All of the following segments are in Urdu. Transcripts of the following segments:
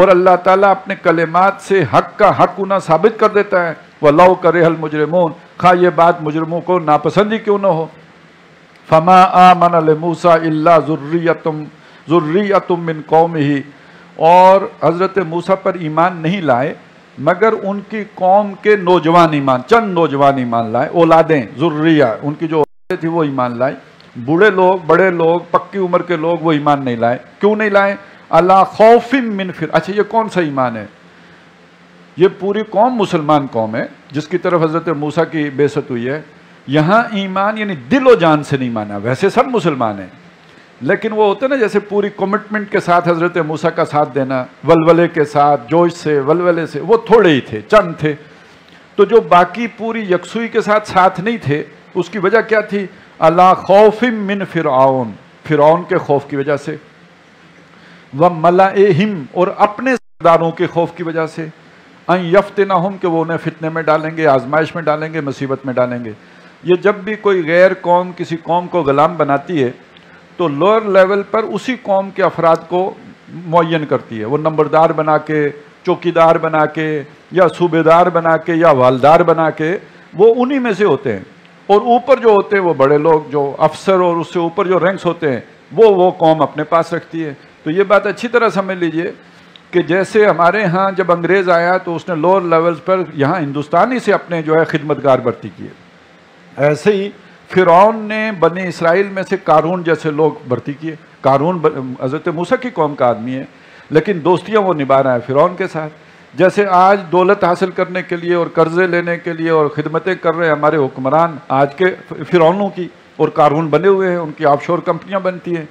اور اللہ تعالیٰ اپنے کلمات سے حق کا حق ہونا ثابت کر دیتا ہے. وَلَوْ كَرِهَ الْمُجْرِمُونَ، خواہ یہ بات مجرموں کو ناپسند ہی کیوں نہ ہو. فَمَا آمَنَ لِمُوسَىٰ إِلَّا ذُرِّيَّةٌ مِّن قَوْمِهِ، اور حضرت موسیٰ پر ایمان نہیں لائے مگر ان کی قوم کے نوجوان ایمان، چند نوجوان ایمان لائے، اولادیں، ذریہ، ان کی جو اولادیں تھی وہ ایمان لائے. بوڑھے لوگ، بڑے لوگ، پکی عمر کے لوگ وہ ایمان نہیں لائے. کیوں نہیں لائے؟ اللہ خوف من فرعون. اچھا یہ کون سا ایمان ہے؟ یہ پوری قوم مسلمان قوم ہے جس کی طرف حضرت موسیٰ کی بعثت ہوئی ہے. یہاں ایمان یعنی دل و جان سے نہیں مانا. ویسے سب مسلمان ہیں لیکن وہ ہوتے نا جیسے پوری کمٹمنٹ کے ساتھ حضرت موسیٰ کا ساتھ دینا، ولولے کے ساتھ، جوش سے، ولولے سے، وہ تھوڑے ہی تھے، چند تھے. تو جو باقی پوری یکسوئی کے ساتھ نہیں تھے، اس کی وجہ کیا تھی؟ اللہ خوف من فرعون، فرعون کے خوف کی وجہ سے، وَمَلَئِهِمْ، اور اپنے سرداروں کے خوف کی وجہ سے، ان یفتنہم، کہ وہ انہیں فتنے میں ڈالیں گے، آزمائش میں ڈالیں گے، مصیبت میں ڈالیں گے. یہ جب بھی کوئی غیر قوم کسی قوم کو غلام بناتی ہے تو لوئر لیول پر اسی قوم کے افراد کو معین کرتی ہے. وہ نمبردار بنا کے، چوکیدار بنا کے، یا صوبے دار بنا کے، یا والدار بنا کے، وہ انہی میں سے ہوتے ہیں. اور اوپر جو ہوتے ہیں وہ بڑے لوگ، جو افسر اور اس سے اوپر جو رینکس ہوتے ہیں، وہ قوم اپنے پاس رکھتی ہے. تو یہ بات اچھی طرح سمجھ لیجئے کہ جیسے ہمارے ہاں جب انگریز آیا تو اس نے لوور لیولز پر یہاں ہندوستانی سے اپنے جو ہے خدمتگار بھرتی کیے، ایسے ہی فرعون نے بنی اسرائیل میں سے قارون جیسے لوگ بھرتی کیے. قارون حضرت موسیٰ کی قوم کا آدمی ہے لیکن دوستیاں وہ نبھا رہا ہے فرعون کے ساتھ. جیسے آج دولت حاصل کرنے کے لیے اور قرضے لینے کے لیے اور خدمتیں کر رہے ہیں ہمارے حکمران آج کے فرعونوں کی، اور قارون بنے ہوئے ہیں، ان کی آف شور کمپنیاں بنتی ہیں.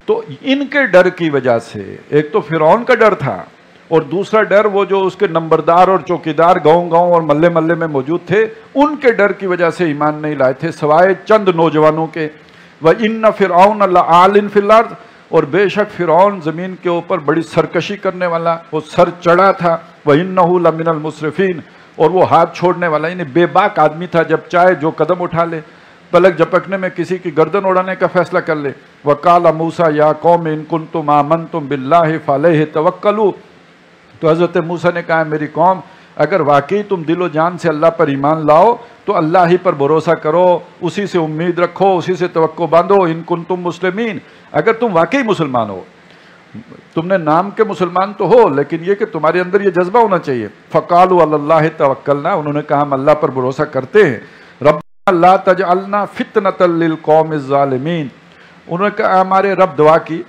تو ان کے ڈر کی وجہ سے، ایک تو فرعون کا ڈر تھا اور دوسرا ڈر وہ جو اس کے نمبردار اور چوکیدار گاؤں اور محلے محلے میں موجود تھے، ان کے ڈر کی وجہ سے ایمان نہیں لائے تھے سوائے چند نوجوانوں کے. وَإِنَّ فِرْعَوْنَ لَعَالٍ فِي الْأَرْضِ، اور بے شک فرعون زمین کے اوپر بڑی سرکشی کرنے والا، وہ سر چڑھا تھا. وَإِنَّهُ لَمِنَ الْمُسْرِفِينَ، اور وہ ہاتھ چھوڑنے والا، یعنی بے باک آدمی تھا، جب چاہے جو قدم اٹھا لے، پلک جھپکنے میں کسی کی گردن اڑانے کا فیصلہ کر لے. وَقَالَ مُوسَىٰ يَا قَوْمِ إِن كُنتُمْ آمَنْتُمْ بِاللَّهِ فَعَلَيْهِ تَوَكَّلُوا، تو حضرت موسیٰ نے کہا میری قوم اگر واقعی تم دل و جان سے اللہ پر ایمان لاؤ تو اللہ ہی پر بھروسہ کرو، اسی سے امید رکھو، اسی سے توقع باندھو. ان کنتم مسلمین، اگر تم واقعی مسلمان ہو، تم نے نام کے مسلمان تو ہو لیکن یہ کہ تمہارے اندر یہ جذبہ ہونا چاہیے. فَقَالُوا عَلَى اللَّهِ تَوَكَّلْنَا، انہوں نے کہا ہم اللہ پر بھروسہ کرتے ہیں. رَبَّنَا لَا تَجْعَلْنَا فِتْنَةً لِلْقَوْمِ الظَّالِمِينَ، انہوں نے کہا ہمارے رب دعا کی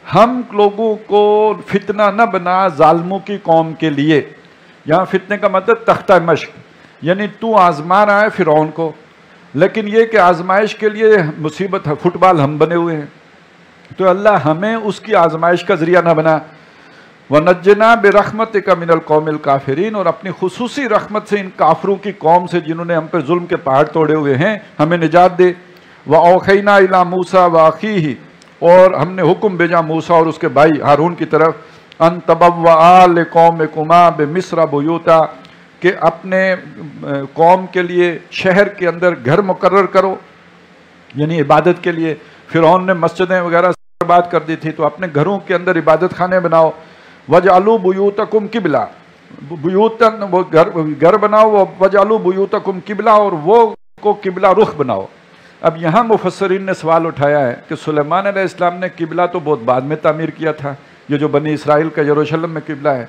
ہم لوگوں کو فتنہ نہ بنا ظالموں کی قوم کے لیے. یہاں فتنے کا مطلب تختہ مشق، یعنی تو آزما رہا ہے فرعون کو، لیکن یہ کہ آزمائش کے لیے مصیبت ہے، فٹ بال ہم بنے ہوئے ہیں، تو اللہ ہمیں اس کی آزمائش کا ذریعہ نہ بنا. وَنَجِّنَا بِرَحْمَتِكَ مِنَ الْقَوْمِ الْكَافِرِينَ، اور اپنی خصوصی رحمت سے ان کافروں کی قوم سے جنہوں نے ہم پر ظلم کے پہاڑ توڑے ہوئے ہیں ہمیں نجات دے. وَأَوْحَيْنَا إِلَى مُوسَىٰ وَأَخِيهِ، اور ہم نے حکم بھیجا موسیٰ اور اس کے بھائی ہارون کی طرف، ان تبوّآ لقومکما بمصر بیوتا، کہ اپنے قوم کے لیے شہر کے اندر گھر مقرر کرو، یعنی عبادت کے لیے. فرعون نے مسجدیں وغیرہ برباد کر دی تھی تو اپنے گھروں کے اندر عبادت خانے بناؤ. وَجْعَلُوا بُيُوتَكُمْ قِبْلَةً، بیوتن وہ گھر بناؤ، وَجْعَلُوا بُيُوتَكُمْ قِبْلَةً، اور وہ کو قبلہ رخ بناؤ. اب یہاں مفسرین نے سوال اٹھایا ہے کہ سلیمان علیہ السلام نے قبلہ تو بہت بعد میں تعمیر کیا تھا، یہ جو بنی اسرائیل کا یروشلم میں قبلہ ہے،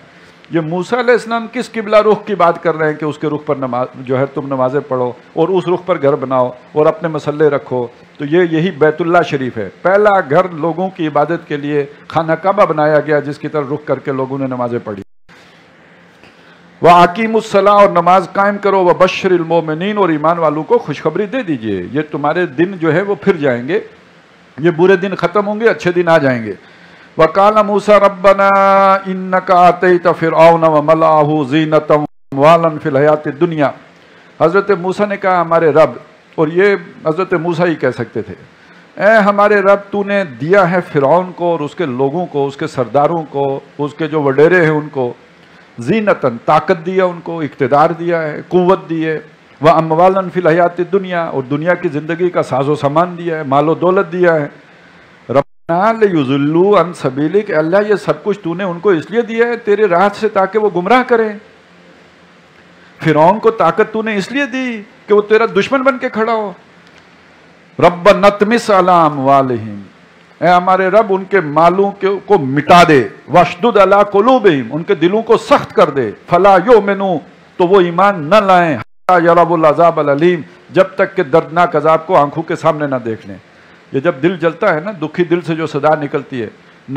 یہ موسیٰ علیہ السلام کس قبلہ رخ کی بات کر رہے ہیں کہ اس کے رخ پر نماز جو ہے تم نمازیں پڑھو اور اس رخ پر گھر بناؤ اور اپنے مسلے رکھو؟ تو یہی بیت اللہ شریف ہے، پہلا گھر لوگوں کی عبادت کے لیے خانہ کعبہ بنایا گیا جس کی طرف رخ کر کے لوگوں نے نمازیں پڑھی. وَأَقِیمُوا الصَّلَاةَ، اور نماز قائم کرو. وَبَشِّرِ الْمُؤْمِنِينَ، اور ایمان والوں کو خوشخبری دے دیجئے، یہ تمہارے دن جو ہے وہ پھر جائیں گے، یہ برے دن ختم ہوں گے، اچھے دن آ جائیں گے. وَقَالَ مُوسَىٰ رَبَّنَا إِنَّكَ آتَيْتَ فِرْعَوْنَ وَمَلَأَهُ زِینَةً وَأَمْوَالًا فِي الْحَیَاةِ الدُّنْیَا. حضرت موسیٰ نے کہا ہمارے رب، اور یہ حضرت موسیٰ ہی کہہ سکتے تھے، اے ہمارے رب تو نے دیا ہے فرعون کو اور اس کے لوگوں کو، اس کے سرداروں کو، اس کے جو وڈیرے ہیں ان کو، زینتاً طاقت دیا، ان کو اقتدار دیا ہے، قوت دی ہے. وَأَمْوَالًا فِي الْحَیَاةِ الدُّنْیَا، اور دنیا کی زندگی کا ساز و سامان دیا ہے، مال و دولت دیا ہے. رب لِيُضِلُّوا عَن سَبِيلِكَ، اللہ یہ سب کچھ تو نے ان کو اس لیے دیا ہے تیرے راہ سے تاکہ وہ گمراہ کریں. فرعون کو طاقت تو نے اس لیے دی کہ وہ تیرا دشمن بن کے کھڑا ہو. رَبَّنَا اطْمِسْ عَلَىٰ أَمْوَالِهِمْ، اے ہمارے رب ان کے مالوں کو مٹا دے. وَاشْدُدْ عَلَىٰ قُلُوبِهِمْ، ان کے دلوں کو سخت کر دے. فَلَا يُؤْمِنُوا، تو وہ ایمان نہ لائیں. حَتَّىٰ يَرَوْا الْعَذَابَ الْأَلِيمَ، جب تک کہ دردناک عذاب کو آنکھوں کے سامنے نہ دیکھ لیں. یہ جب دل جلتا ہے نا، دکھی دل سے جو صدا نکلتی ہے،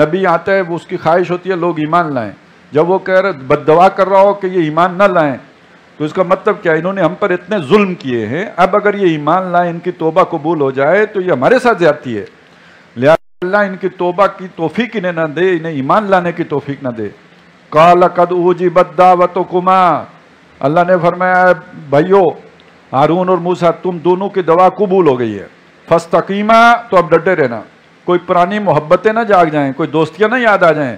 نبی آتا ہے وہ اس کی خواہش ہوتی ہے لوگ ایمان لائیں. جب وہ کہہ رہے بد دعا کر رہا ہو کہ یہ ایمان نہ لائیں، تو اس کا مطلب کیا؟ انہوں نے ہم پر اتنے ظلم کیے ہیں، اب اگر یہ ایمان لائیں، ان کی توبہ قبول ہو جائے تو یہ ہمارے ساتھ زیادتی ہے. لہٰذا اللہ ان کی توبہ کی توفیق انہیں نہ دے، انہیں ایمان لانے کی توفیق نہ دے. قَالَ قَدْ أُوجِبَتْ دَعْوَتُكُمَا، اللہ نے فرمایا بھائیو ہارون اور موسیٰ، تم دونوں کی دعا قبول ہو گئی ہے. فَاسْتَقِیمَا، تو اب ڈٹے رہنا. کوئی پرانی محبتیں نہ جاگ جائیں، کوئی دوستیاں نہ یاد آ جائیں،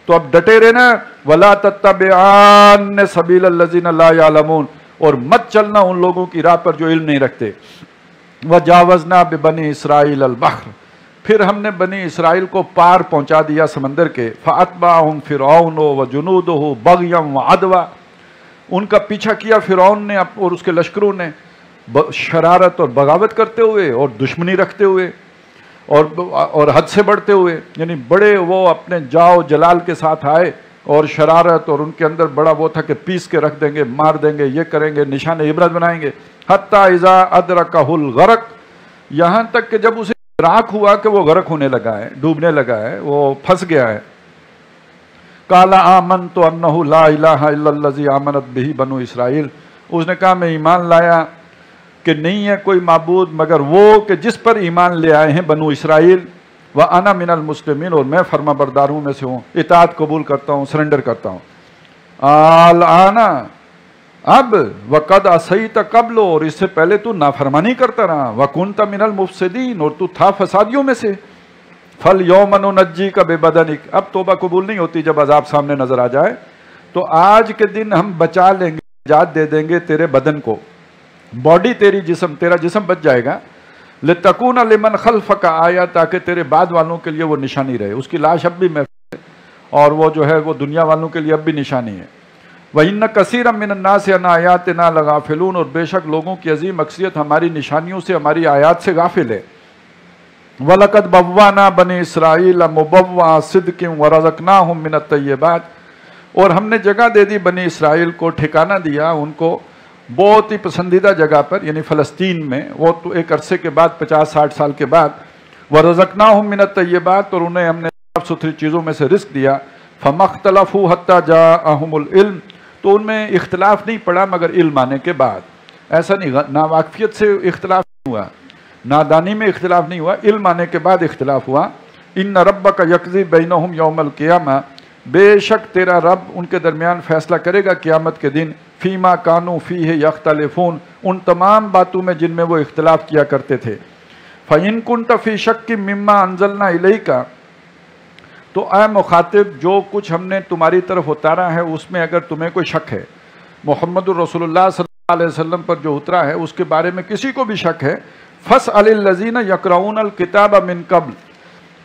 تو اب ڈٹے رہنا. وَلَا تَتَّبِعَانَّ سَبِيلَ الَّذِينَ لَا يَعْلَمُونَ، اور مت چلنا ان لوگوں کی راہ پر جو علم نہیں رکھتے. وَجَاوَزْنَا بِبَنِي إِسْرَائِيلَ الْبَحْرَ، پھر ہم نے بنی اسرائیل کو پار پہنچا دیا سمندر کے. فَأَتْبَعَهُمْ فِرْعَوْنُ وَجُنُودُهُ بَغْيًا وَعَدْوًا، ان کا پیچھا کیا فرعون نے اور اس کے لشکروں نے، شرارت اور بغاوت کرتے ہوئے اور دشمنی رکھتے ہوئے اور حد سے بڑھتے ہوئے. یعنی بڑے وہ اپنے جاؤ جلال کے ساتھ آئے اور شرارت، اور ان کے اندر بڑا وہ تھا کہ پیس کے رکھ دیں گے، مار دیں گے، یہ کریں گے، نشان عبرت بنائیں گے. حتی اذا ادرکہ الغرق، یہاں تک کہ جب اسے راک ہوا کہ وہ غرق ہونے لگا ہے، ڈوبنے لگا ہے، وہ پھنس گیا ہے. قال آمنت انہ لا الہ الا الذی آمنت بہ بنو اسرائیل، اس نے کہا میں ایمان لایا کہ نہیں ہے کوئی معبود مگر وہ کہ جس پر ایمان لے آئے ہیں بنو اسرائیل. وَأَنَا مِنَ الْمُسْلِمِينَ، اور میں فرما برداروں میں سے ہوں، اطاعت قبول کرتا ہوں، سرنڈر کرتا ہوں. الآن، اب، وَقَدْ عَصَيْتَ قَبْلُ، اور اس سے پہلے تو نافرمانی کرتا رہا. وَكُنْتَ مِنَ الْمُفْسِدِينَ، اور تو تھا فسادیوں میں سے. فَالْيَوْمَ نُنَجِّيكَ بِبَدَنِكَ، اب توبہ قبول نہیں ہوتی جب عذاب سامنے نظر آ جائے، تو آج کے دن ہم بچا لیں گے، نجات دے دیں گے تیرے بدن کو، باڈی تیری، جسم تیرا جسم بچ جائے گا. لِتَكُونَ لِمَنْ خَلْفَكَ آیَةً، تاکہ تیرے بعد والوں کے لیے وہ نشانی رہے. اس کی لاش اب بھی محفوظ ہے، اور وہ جو ہے وہ دنیا والوں کے لیے اب بھی نشانی ہے. وَإِنَّ كَثِيرًا مِنَ النَّاسِ عَنْ آیَاتِنَا لَغَافِلُونَ، اور بے شک لوگوں کی عظیم اکثریت ہماری نشانیوں سے، ہماری آیات سے غافل ہے. وَلَقَدْ بَوَّأْنَا بَنِي إِسْرَائِيلَ مُبَوَّعَ صِدْقٍ وَرَزَقْنَاهُمْ مِنَ الطَّيِّبَاتِ، اور ہم نے جگہ دے دی بنی اسرائیل کو، ٹھکانہ دیا ان کو بہت ہی پسندیدہ جگہ پر، یعنی فلسطین میں. وہ تو ایک عرصے کے بعد 50-60 سال کے بعد. وَرَزَقْنَاهُمْ مِنَ الطَّيِّبَاتِ، اور انہیں ہم نے صاف ستھری چیزوں میں سے رزق دیا. فَمَا اخْتَلَفُوا حَتَّىٰ جَاءَهُمُ الْعِلْمُ، تو ان میں اختلاف نہیں پڑا مگر علم آنے کے بعد. ایسا نہیں، ناواقفیت سے اختلاف نہیں ہوا، نادانی میں اختلاف نہیں ہوا، علم آنے کے بعد اختلاف ہوا. إِنَّ رَبَّكَ يَقْضِي بَيْنَهُمْ يَوْمَ الْقِيَامَةِ، بے شک تیرا رب ان کے درمیان فیصلہ کرے گا قیامت کے دن. فیما کانوا فیہ یختلفون، ان تمام باتوں میں جن میں وہ اختلاف کیا کرتے تھے. فَإِن كُنْتَ فِي شَكٍّ مِّمَّا أَنزَلْنَا إِلَيْكَ، تو اے مخاطب جو کچھ ہم نے تمہاری طرف اتارا ہے اس میں اگر تمہیں کوئی شک ہے، محمد الرسول اللہ صلی اللہ علیہ وسلم پر جو اترا ہے اس کے بارے میں کسی کو بھی شک ہے، فَاسْأَلِ الَّذِينَ يَقْرَؤُونَ الْكِتَابَ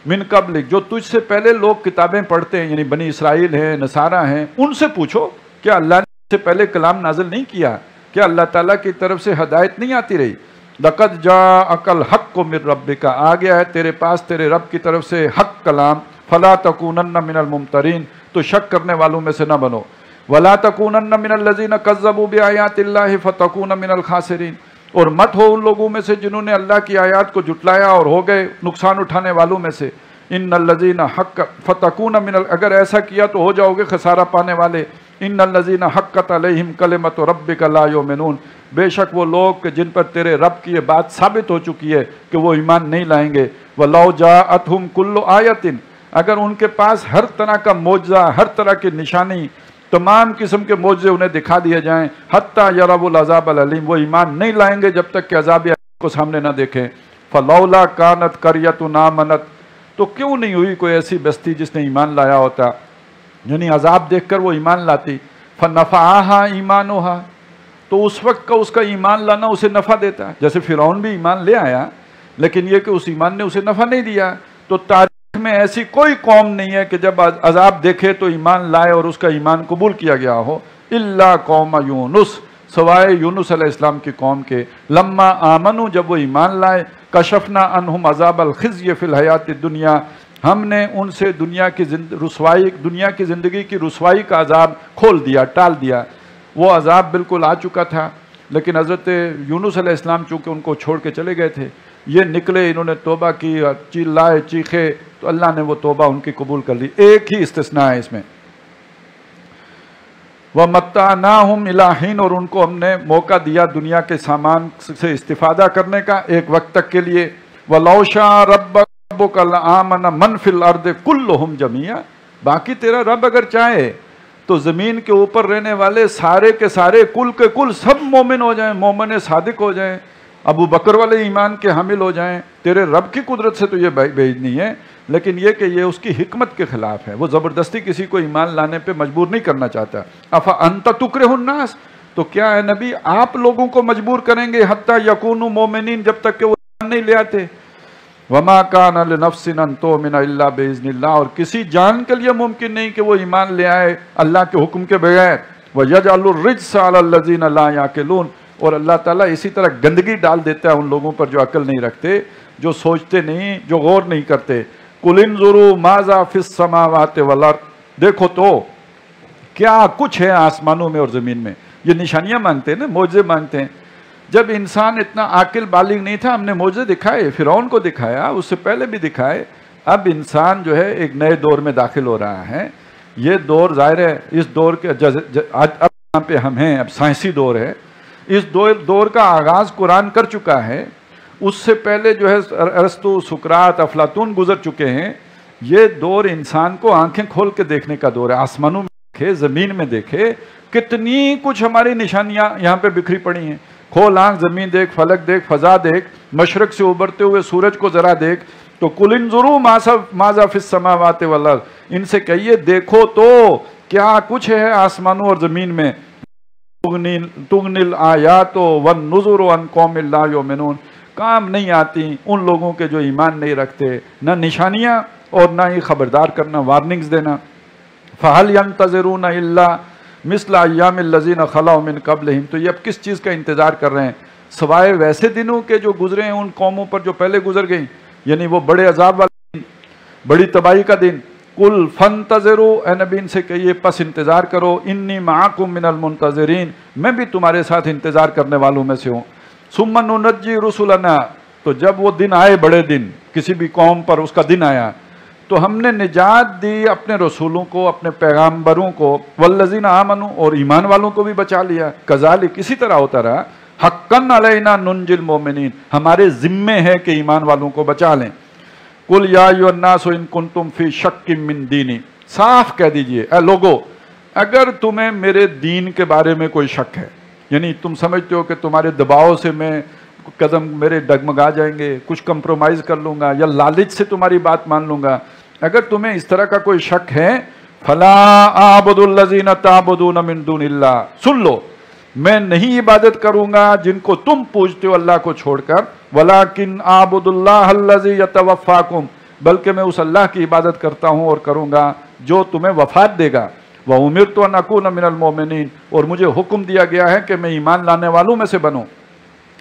مِن قَبْلِكَ، جو تجھ سے پہلے لوگ کتابیں پڑھتے ہیں، یعنی بنی اسرائیل ہیں، نصارہ ہیں، ان سے پوچھو کیا اللہ نے سے پہلے کلام نازل نہیں کیا؟ کیا اللہ تعالیٰ کی طرف سے ہدایت نہیں آتی رہی؟ لَقَدْ جَاءَكَ الْحَقُّ مِن رَبِّكَ، آ گیا ہے تیرے پاس تیرے رب کی طرف سے حق کلام. فَلَا تَكُونَنَّ مِنَ الْمُمْتَرِينَ، تو شک کرنے والوں میں سے نہ بنو. وَلَا تَكُونَنَّ مِنَ الَّذِينَ كَذَّبُوا بِآيَاتِ اللَّهِ فَتَكُونَ مِنَ الْخَاسِرِينَ، اور مت ہو ان لوگوں میں سے جنہوں نے اللہ کی آیات کو جھٹلایا اور ہو گئے نقصان اٹھانے والوں میں سے. ان الذین حق فتکون من، اگر ایسا کیا تو ہو جاؤ گے خسارہ پانے والے. ان الذین حقت علیہم کلمۃ ربک لا یؤمنون، بے شک وہ لوگ کہ جن پر تیرے رب کی یہ بات ثابت ہو چکی ہے کہ وہ ایمان نہیں لائیں گے. ولو جاءتہم کل آیۃ، اگر ان کے پاس ہر طرح کا معجزہ، ہر طرح کی نشانی، تمام قسم کے معجزے انہیں دکھا دیے جائیں، حتیٰ یروا العذاب العلیم، وہ ایمان نہیں لائیں گے جب تک کہ عذاب کو سامنے نہ دیکھیں. فلولا کانت قریۃ آمنت، تو کیوں نہیں ہوئی کوئی ایسی بستی جس نے ایمان لایا ہوتا، یعنی عذاب دیکھ کر وہ ایمان لاتی. فنفعها ایمانها، تو اس وقت کا اس کا ایمان لانا اسے نفع دیتا. جیسے فرعون بھی ایمان لے آیا لیکن یہ کہ اس ایمان نے اسے نفع نہیں دیا. تو تاریخ میں ایسی کوئی قوم نہیں ہے کہ جب عذاب دیکھے تو ایمان لائے اور اس کا ایمان قبول کیا گیا ہو، الا قوم یونس، سوائے یونس علیہ السلام کی قوم کے، لما آمنوا، جب وہ ایمان لائے، کشفنا عنہم عذاب الخزی فی الحیات الدنیا، ہم نے ان سے دنیا کی زندگی کی رسوائی کا عذاب کھول دیا، ٹال دیا۔ وہ عذاب بالکل آ چکا تھا، لیکن حضرت یونس علیہ السلام چونکہ ان کو چھوڑ کے چلے گئے تھے، یہ نکلے، انہوں نے توبہ کی، چلائے چیخے، تو اللہ نے وہ توبہ ان کی قبول کر لی۔ ایک ہی استثناء ہے اس میں، وَمَتَّعْنَاهُمْ إِلَىٰ حِينٍ، اور ان کو ہم نے موقع دیا دنیا کے سامان سے استفادہ کرنے کا ایک وقت تک کے لیے۔ وَلَوْ شَاءَ رَبُّكَ لَآمَنَ مَنْ فِي الْأَرْضِ كُلُّهُمْ جَمِيعًا، باقی تیرا رب اگر چاہے تو زمین کے اوپر رہنے والے سارے کے سارے، کل کے کل سب مومن ہو جائیں، مومن صادق ہو جائیں، ابو بکر والے ایمان کے حامل ہو جائیں۔ تیرے رب کی قدرت سے تو یہ بعید نہیں ہے، لیکن یہ کہ یہ اس کی حکمت کے خلاف ہے، وہ زبردستی کسی کو ایمان لانے پہ مجبور نہیں کرنا چاہتا۔ افانت تکرہ الناس، تو کیا ہے نبی آپ لوگوں کو مجبور کریں گے حتی یکونوا مومنین، جب تک کہ وہ ایمان نہیں لے آتے۔ وما کان لنفس ان تؤمن الا باذن اللہ، اور کسی جان کے لیے ممکن نہیں کہ وہ ایمان لے آئے اللہ کے حکم کے بغیر۔ ویجعل الرجس علی الذین لا یعقلون، اور اللہ تعالیٰ اسی طرح گندگی ڈال دیتا ہے ان لوگوں پر جو عقل نہیں رکھتے، جو سوچتے نہیں، جو غور نہیں کرتے۔ قل انظروا ماذا فی السماوات والارض، دیکھو تو کیا کچھ ہے آسمانوں میں اور زمین میں۔ یہ نشانیاں مانگتے ہیں نا، معجزے مانگتے ہیں۔ جب انسان اتنا عاقل بالغ نہیں تھا، ہم نے معجزے دکھائے، فرعون کو دکھایا، اس سے پہلے بھی دکھائے۔ اب انسان جو ہے ایک نئے دور میں داخل ہو رہا ہے۔ یہ دور ظاہر ہے، اس دور کے اب یہاں پہ ہم ہیں، اب سائنسی دور ہے۔ اس دور کا آغاز قرآن کر چکا ہے۔ اس سے پہلے جو ہے ارسطو، سقراط، افلاطون گزر چکے ہیں۔ یہ دور انسان کو آنکھیں کھول کے دیکھنے کا دور ہے۔ آسمانوں میں دیکھے، زمین میں دیکھے، کتنی کچھ ہماری نشانیاں یہاں پہ بکھری پڑی ہیں۔ کھول آنکھ، زمین دیکھ، فلک دیکھ، فضا دیکھ، مشرق سے ابھرتے ہوئے سورج کو ذرا دیکھ۔ تو قل انظروا ماذا فی السماوات والارض، ان سے کہیے دیکھو تو کیا کچھ ہے آسمانوں اور زمین میں۔ تغنی الآیات والنذر عن قوم لا یؤمنون، کام نہیں آتی ان لوگوں کے جو ایمان نہیں رکھتے، نہ نشانیاں اور نہ ہی خبردار کرنا، وارننگز دینا۔ فَهَلْ يَنْتَظِرُونَ إِلَّا مثل ایام الذین خلوا من قبلہم، تو یہ اب کس چیز کا انتظار کر رہے ہیں سوائے ویسے دنوں کے جو گزرے ہیں ان قوموں پر جو پہلے گزر گئیں، یعنی وہ بڑے عذاب والا دن، بڑی تباہی کا دن۔ قل فانتظروا، اے نبی ان سے کہیے پس انتظار کرو، انی معکم من المنتظرین، میں بھی تمہارے ساتھ انتظار کرنے والوں میں سے ہوں۔ ثم ننجی رسلنا، تو جب وہ دن آئے، بڑے دن، کسی بھی قوم پر اس کا دن آیا، تو ہم نے نجات دی اپنے رسولوں کو، اپنے پیغامبروں کو، والذین آمنوا، اور ایمان والوں کو بھی بچا لیا۔ کذالک، اسی طرح ہوتا رہا، حقا علینا ننجی المؤمنین، ہمارے ذمے ہے کہ ایمان والوں کو بچا لیں۔ قل یا ایھا الناس ان کنتم فی شک من دینی، صاف کہہ دیجئے اے لوگو، اگر تمہیں میرے دین کے بارے میں کوئی شک ہے، یعنی تم سمجھتے ہو کہ تمہارے دباؤ سے میں قدم میرے ڈگمگا جائیں گے، کچھ کمپرومائز کر لوں گا یا لالچ سے تمہاری بات مان لوں گا، اگر تمہیں اس طرح کا کوئی شک ہے، فلا اعبد الذین تعبدون من دون اللہ، سن لو، میں نہیں عبادت کروں گا جن کو تم پوجتے ہو اللہ کو چھوڑ کر، ولیکن اعبد اللہ الذی یتوفاکم، بلکہ میں اس اللہ کی عبادت کرتا ہوں اور کروں گا جو تمہیں وفات دے گا۔ وَأُمِرْتُ أَنْ أَكُونَ مِنَ الْمُؤْمِنِينَ، اور مجھے حکم دیا گیا ہے کہ میں ایمان لانے والوں میں سے بنوں۔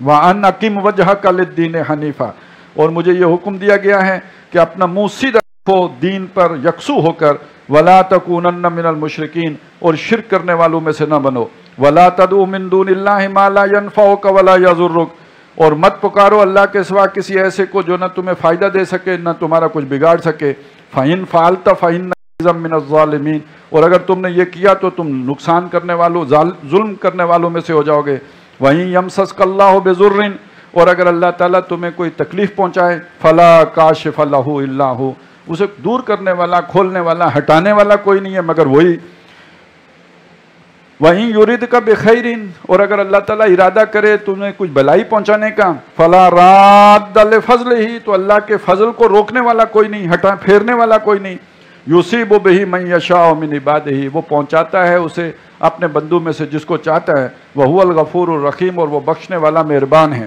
وَأَنْ أَقِمْ وَجْهَكَ لِلدِّينِ حَنِيفًا، اور مجھے یہ حکم دیا گیا ہے کہ اپنا منہ سیدھا رکھو دین پر یکسو ہو کر، وَلَا تَكُونَنَّ مِنَ الْمُشْرِكِينَ، اور شرک کرنے والوں میں سے نہ بنو۔ وَلَا تَدْعُ مِن دُونِ اللَّهِ مَا لَا يَنْفَعُكَ وَلَا يَضُرُّكَ، اور مت پکارو اللہ کے سوا کسی ایسے کو جو نہ تمہیں فائدہ دے سکے نہ تمہارا کچھ بگاڑ سکے۔ فَإِنْ فَعَلْتَ فَإِنَّكَ إِذًا مِنَ الظَّالِمِينَ، اور اگر تم نے یہ کیا تو تم نقصان کرنے والوں، ظلم کرنے والوں میں سے ہو جاؤ گے۔ وَإِنْ يَمْسَسْكَ اللَّهُ بِضُرٍّ، اور اگر اللہ تعالیٰ تمہیں کوئی تکلیف پہنچائے، فَلَا كَاشِفَ لَهُ إِلَّا هُوَ، اسے دور کرنے والا، کھولنے والا، ہٹانے والا کوئی نہیں ہے مگر وہی۔ وہیں یریدک بخیر، اور اگر اللہ تعالیٰ ارادہ کرے تمہیں کچھ بلائی پہنچانے کا، فلا راد لفضلہ، تو اللہ کے فضل کو روکنے والا کوئی نہیں، ہٹا پھیرنے والا کوئی نہیں۔ یصیب بہ من یشاء من عبادہ، وہ پہنچاتا ہے اسے اپنے بندوں میں سے جس کو چاہتا ہے۔ وہو الغفور الرحیم، اور وہ بخشنے والا مہربان ہے۔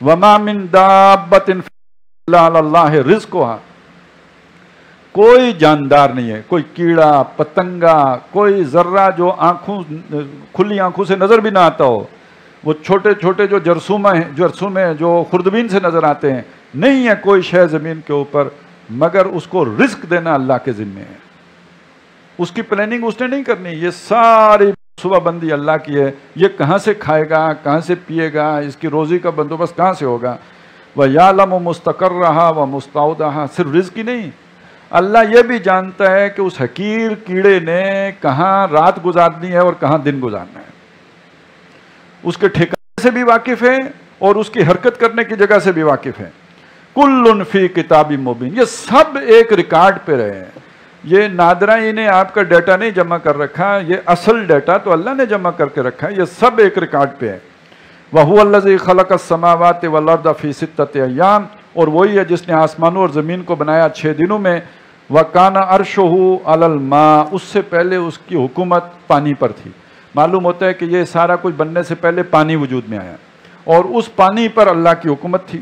وما من دابۃ الا علی اللہ رزقها، کوئی جاندار نہیں ہے، کوئی کیڑا پتنگا، کوئی ذرہ جو کھلی آنکھوں سے نظر بھی نہ آتا ہو، وہ چھوٹے چھوٹے جو جرثومے جو خوردبین سے نظر آتے ہیں، نہیں ہے کوئی شے زمین کے اوپر مگر اس کو رزق دینا اللہ کے ذمے ہے۔ اس کی پلاننگ اس نے نہیں کرنی، یہ ساری صبح بندی اللہ کی ہے، یہ کہاں سے کھائے گا، کہاں سے پیے گا، اس کی روزی کا بندوبست کہاں سے ہوگا۔ وَيَعْلَمُ مُسْتَقَرَّهَا وَمُسْتَوْدَعَهَا، صرف رزق ہی نہیں، اللہ یہ بھی جانتا ہے کہ اس حقیر کیڑے نے کہاں رات گزارنی ہے اور کہاں دن گزارنا ہے، اس کے ٹھکانے سے بھی واقف ہے اور اس کی حرکت کرنے کی جگہ سے بھی واقف ہے۔ کل فی کتاب مبین، یہ سب ایک ریکارڈ پہ رہے ہیں، یہ نادرہ انہیں آپ کا ڈیٹا نہیں جمع کر رکھا، یہ اصل ڈیٹا تو اللہ نے جمع کر کے رکھا ہے، یہ سب ایک ریکارڈ پہ ہے۔ وَهُوَ الَّذِي خَلَقَ السَّمَاوَاتِ وَالْأَرْضَ فِي سِتَّةِ أَيَّامٍ، اور وہی ہے جس نے آسمانوں اور زمین کو بنایا 6 دنوں میں۔ وَكَانَ عَرْشُهُ عَلَى الْمَاءِ، اس سے پہلے اس کی حکومت پانی پر تھی۔ معلوم ہوتا ہے کہ یہ سارا کچھ بننے سے پہلے پانی وجود میں آیا اور اس پانی پر اللہ کی حکومت تھی۔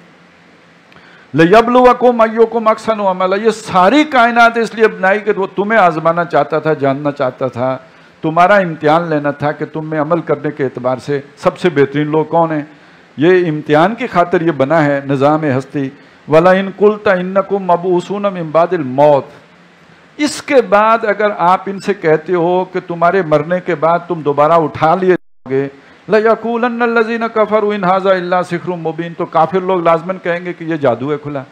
لَيَبْلُوَكُمْ أَيُّكُمْ أَحْسَنُ عَمَلًا، یہ ساری کائنات اس لیے بنائی کہ وہ تمہیں آزمانا چاہتا تھا، جاننا چاہتا تھا، تمہارا امتحان لینا تھا کہ تم میں عمل کرنے کے اعتبار سے سب سے بہترین لوگ کون ہیں۔ یہ امتحان کی خاطر یہ بنا ہے نظام ہستی۔ وَلَئِن قُلْتَ إِنَّكُمْ مَبْعُوثُونَ مِن بَعْدِ الْمَوْتِ، اس کے بعد اگر آپ ان سے کہتے ہو کہ تمہارے مرنے کے بعد تم دوبارہ اٹھا لیے جاؤ گے، لَيَقُولَنَّ الَّذِينَ كَفَرُوا إِنْ هَذَا إِلَّا سِحْرٌ مُبِينٌ، تو کافر لوگ لازماً کہیں گے کہ یہ جادو ہے کھلا۔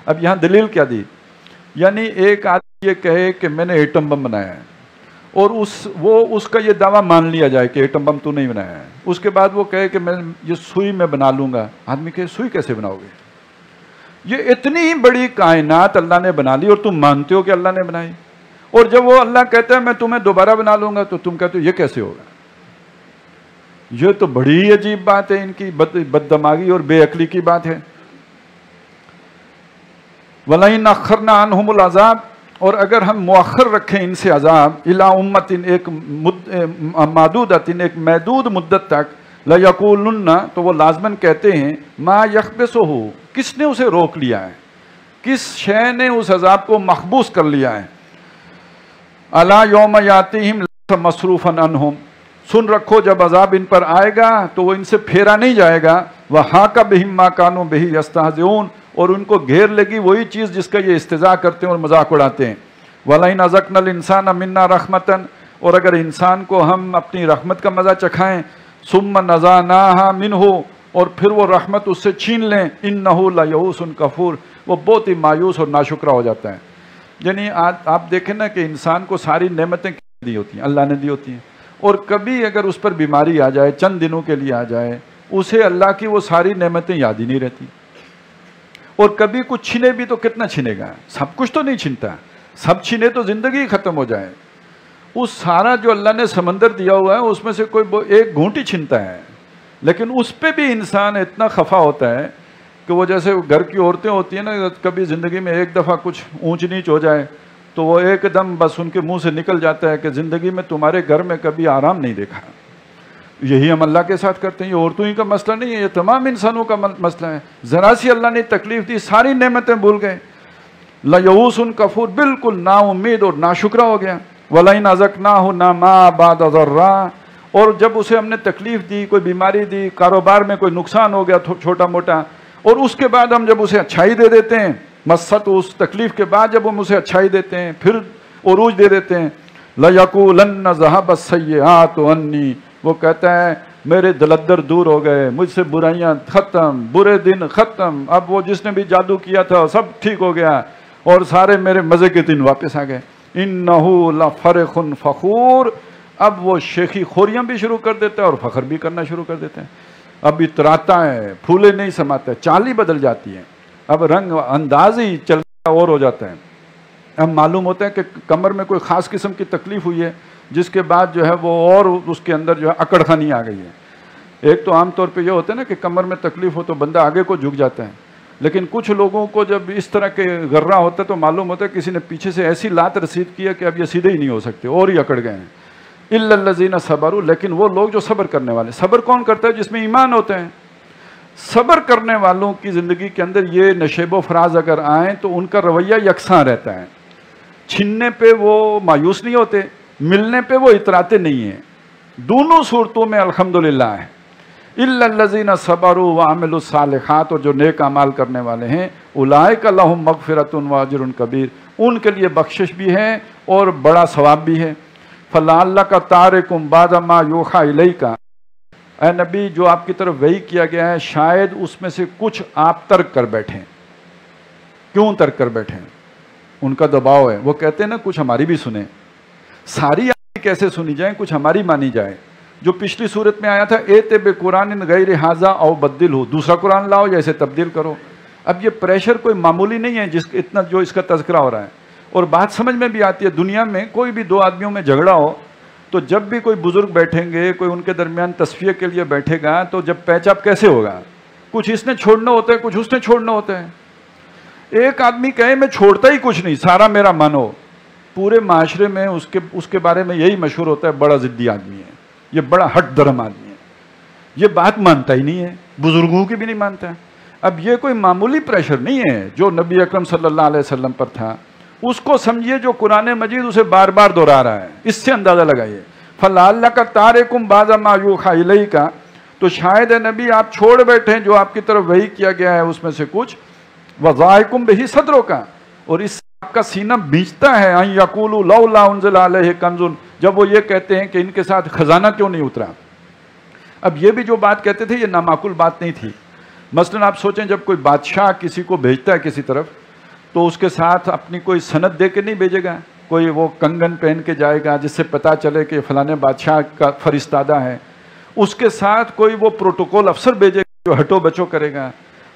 اب یہاں دلیل کیا دی؟ یعنی ایک آدمی یہ کہے کہ میں نے ایٹم بم بنایا ہے اور اس کا یہ دعویٰ مان لیا جائے کہ ایٹم بم تو نہیں بنایا ہے، اس کے بعد وہ کہے کہ میں یہ سوئی میں بنا لوں گا، آدمی کہے سوئی کیسے بناؤ گے؟ یہ اتنی بڑی کائنات اللہ نے بنا لی اور تم مانتے ہو کہ اللہ نے بنائی، اور جب وہ اللہ کہتا ہے میں تمہیں دوبارہ بنا لوں گا تو تم کہتے ہو یہ کیسے ہوگا؟ یہ تو بڑی عجیب بات ہے، ان کی بد دماغی اور بے عقلی کی بات ہے۔ وَلَئِنْ أَخَّرْنَا عَنْهُمُ الْعَذَابَ، اور اگر ہم مؤخر رکھیں ان سے عذاب، إِلَىٰ أُمَّةٍ ایک معدودۃ، ایک محدود مدت تک، لَيَقُولُنَّ تو وہ لازماً کہتے ہیں مَا يَحْبِسُهُ، کس نے اسے روک لیا ہے، کس شے نے اس عذاب کو محبوس کر لیا ہے۔ أَلَا يَوْمَ يَأْتِيهِمْ لَيْسَ مَصْرُوفًا عَنْهُمْ، سن رکھو جب عذاب ان پر آئے گا تو وہ ان سے پھیرا نہیں جائے گا۔ وَحَاقَ بِهِم مَّا كَانُوا بِهِ يَسْتَهْزِئُونَ، اور ان کو گھیر لگی وہی چیز جس کا یہ استہزاء کرتے ہیں اور مذاق اڑاتے ہیں۔ وَلَئِنْ أَذَقْنَا الْإِنسَانَ مِنَّا رَحْمَةً، اور اگر انسان کو ہم اپنی رحمت کا مزہ چکھائیں، ثُمَّ نَزَعْنَاهَا مِنْهُ، اور پھر وہ رحمت اس سے چھین لیں، إِنَّهُ لَيَئُوسٌ كَفُورٌ، وہ بہت ہی مایوس اور ناشکرا ہو جاتا ہے۔ یعنی آپ دیکھیں نا کہ انسان کو ساری نعمتیں دی ہوتی ہیں، اللہ نے دی ہوتی ہیں، اور کبھی اگر اس پر بیماری آ جائے، چند دنوں کے لیے آ جائے، اسے اللہ کی وہ ساری نعمتیں یاد ہی نہیں رہتی، اور کبھی کچھ چھنے بھی تو کتنا چھنے گا، سب کچھ تو نہیں چھنتا، سب چھنے تو زندگی ختم ہو جائے۔ اس سارا جو اللہ نے سمندر دیا ہوا ہے اس میں سے کوئی ایک گھونٹ ہی چھنتا ہے، لیکن اس پہ بھی انسان اتنا خفا ہوتا ہے کہ وہ جیسے گھر کی عورتیں ہوتی ہیں نا، کبھی زندگی میں ایک دفعہ کچھ اونچ نیچ ہو جائے تو وہ ایک دم بس ان کے منہ سے نکل جاتا ہے کہ زندگی میں تمہارے گھر میں کبھی آرام نہیں دیکھا۔ یہی ہم اللہ کے ساتھ کرتے ہیں، یہ عورتوں ہی کا مسئلہ نہیں ہے، یہ تمام انسانوں کا مسئلہ ہے۔ ذرا سی اللہ نے تکلیف دی، ساری نعمتیں بھول گئے۔ لَيَئُوسٌ كَفُورٌ، بالکل نا امید اور ناشکرا ہو گیا۔ وَلَئِنْ أَذَقْنَاهُ نَعْمَاءَ بَعْدَ ضَرَّاءٍ، اور جب اسے ہم نے تکلیف دی، کوئی بیماری دی، کاروبار میں کوئی نقصان ہو گیا چھوٹا موٹا، اور اس کے بعد ہم جب اسے اچھائی دے دیتے ہیں، مست اس تکلیف کے بعد جب ہم اسے اچھائی دیتے ہیں، پھر عروج دے دیتے ہیں، لَيَقُولَنَّ ذَهَبَ السَّيِّئَاتُ عَنِّي، وہ کہتا ہے میرے دلدر دور ہو گئے، مجھ سے برائیاں ختم، برے دن ختم، اب وہ جس نے بھی جادو کیا تھا سب ٹھیک ہو گیا اور سارے میرے مزے کے دن واپس آ گئے۔ إِنَّهُ لَفَرِحٌ فَخُورٌ، اب وہ شیخی خوریاں بھی شروع کر دیتا ہے اور فخر بھی کرنا شروع کر دیتے ہیں۔ اب اتراتا ہے، پھولے نہیں سماتا ہے، چال ہی بدل جاتی ہے، اب رنگ انداز ہی چلتا اور ہو جاتا ہے۔ اب معلوم ہوتا ہے کہ کمر میں کوئی خاص قسم کی تکلیف ہوئی ہے، جس کے بعد جو ہے وہ اور اس کے اندر جو ہے اکڑ خانی آ گئی ہے۔ ایک تو عام طور پہ یہ ہوتا ہے نا کہ کمر میں تکلیف ہو تو بندہ آگے کو جھک جاتا ہے، لیکن کچھ لوگوں کو جب اس طرح کے غرہ ہوتا ہے تو معلوم ہوتا ہے کسی نے پیچھے سے ایسی لات رسید کی ہے کہ اب یہ سیدھے ہی نہیں ہو سکتے اور ہی اکڑ گئے ہیں۔ إِلَّا الَّذِينَ صَبَرُوا، لیکن وہ لوگ جو صبر کرنے والے۔ صبر کون کرتا ہے؟ جس میں ایمان ہوتا ہے۔ صبر کرنے والوں کی زندگی کے اندر یہ نشیب و فراز اگر آئیں تو ان کا رویہ یکساں رہتا ہے، چھننے پہ وہ مایوس نہیں ہوتے، ملنے پہ وہ اتراتے نہیں ہیں، دونوں صورتوں میں الحمدللہ ہے۔ الا الذین صبروا وعملوا الصالحات، اور جو نیک اعمال کرنے والے ہیں، اولئک لہم مغفرۃ واجر کبیر، ان کے لیے بخشش بھی ہے اور بڑا ثواب بھی ہے۔ فلعلک تارک بعض ما یوحی الیک، اے نبی جو آپ کی طرف وحی کیا گیا ہے شاید اس میں سے کچھ آپ ترک کر بیٹھیں۔ کیوں ترک کر بیٹھیں؟ ان کا دباؤ ہے، وہ کہتے ہیں نا کچھ ہماری بھی سنیں، ساری کیسے سنی جائیں، کچھ ہماری مانی جائے۔ جو پچھلی صورت میں آیا تھا ایت بقرآن غیر ھذا او بدل ہو، دوسرا قرآن لاؤ یا اسے تبدیل کرو۔ اب یہ پریشر کوئی معمولی نہیں ہے اتنا جو اس کا تذکرہ ہو رہا ہے، اور بات سمجھ میں بھی آتی ہے۔ دنیا میں کوئی بھی دو آدمیوں میں جھگڑا ہو تو جب بھی کوئی بزرگ بیٹھیں گے، کوئی ان کے درمیان تصفیہ کے لیے بیٹھے گا تو جب پیچ اپ کیسے ہوگا؟ کچھ اس نے چھوڑنا ہوتا ہے، کچھ اس نے چھوڑنا ہوتا ہے۔ ایک آدمی کہے میں چھوڑتا ہی کچھ نہیں، سارا میرا مانو، پورے معاشرے میں اس کے بارے میں یہی مشہور ہوتا ہے بڑا ضدی آدمی ہے، یہ بڑا ہٹ درم آدمی ہے، یہ بات مانتا ہی نہیں ہے، بزرگوں کی بھی نہیں مانتا ہے۔ اب یہ کوئی معمولی پریشر نہیں ہے جو نبی اکرم صلی اللہ علیہ وسلم پر تھا، اس کو سمجھیے جو قرآن مجید اسے بار بار دہرا رہا ہے، اس سے اندازہ لگائیے۔ فَلَعَلَّكَ تَارِكٌ بَعْضَ مَا يُوحَىٰ إِلَيْكَ، تو شاید اے نبی آپ چھوڑ بیٹھیں جو آپ کی طرف وحی کیا گیا ہے اس میں سے کچھ، وَضَائِقٌ بِهِ صَدْرُكَ، اور اس سے آپ کا سینہ بھیجتا ہے، أَن يَقُولُوا لَوْلَا أُنزِلَ عَلَيْهِ كَنزٌ، جب وہ یہ کہتے ہیں کہ ان کے ساتھ خزانہ کیوں نہیں اترا۔ اب یہ بھی جو بات کہتے تھے یہ نامعقول بات نہیں تھی۔ مثلا آپ سوچیں جب کوئی بادشاہ کسی کو بھیجتا ہے کسی طرف تو اس کے ساتھ اپنی کوئی سند دے کے نہیں بھیجے گا، کوئی وہ کنگن پہن کے جائے گا جس سے پتہ چلے کہ فلانے بادشاہ کا فرستادہ ہے، اس کے ساتھ کوئی وہ پروٹوکول افسر بھیجے گا جو ہٹو بچو کرے گا۔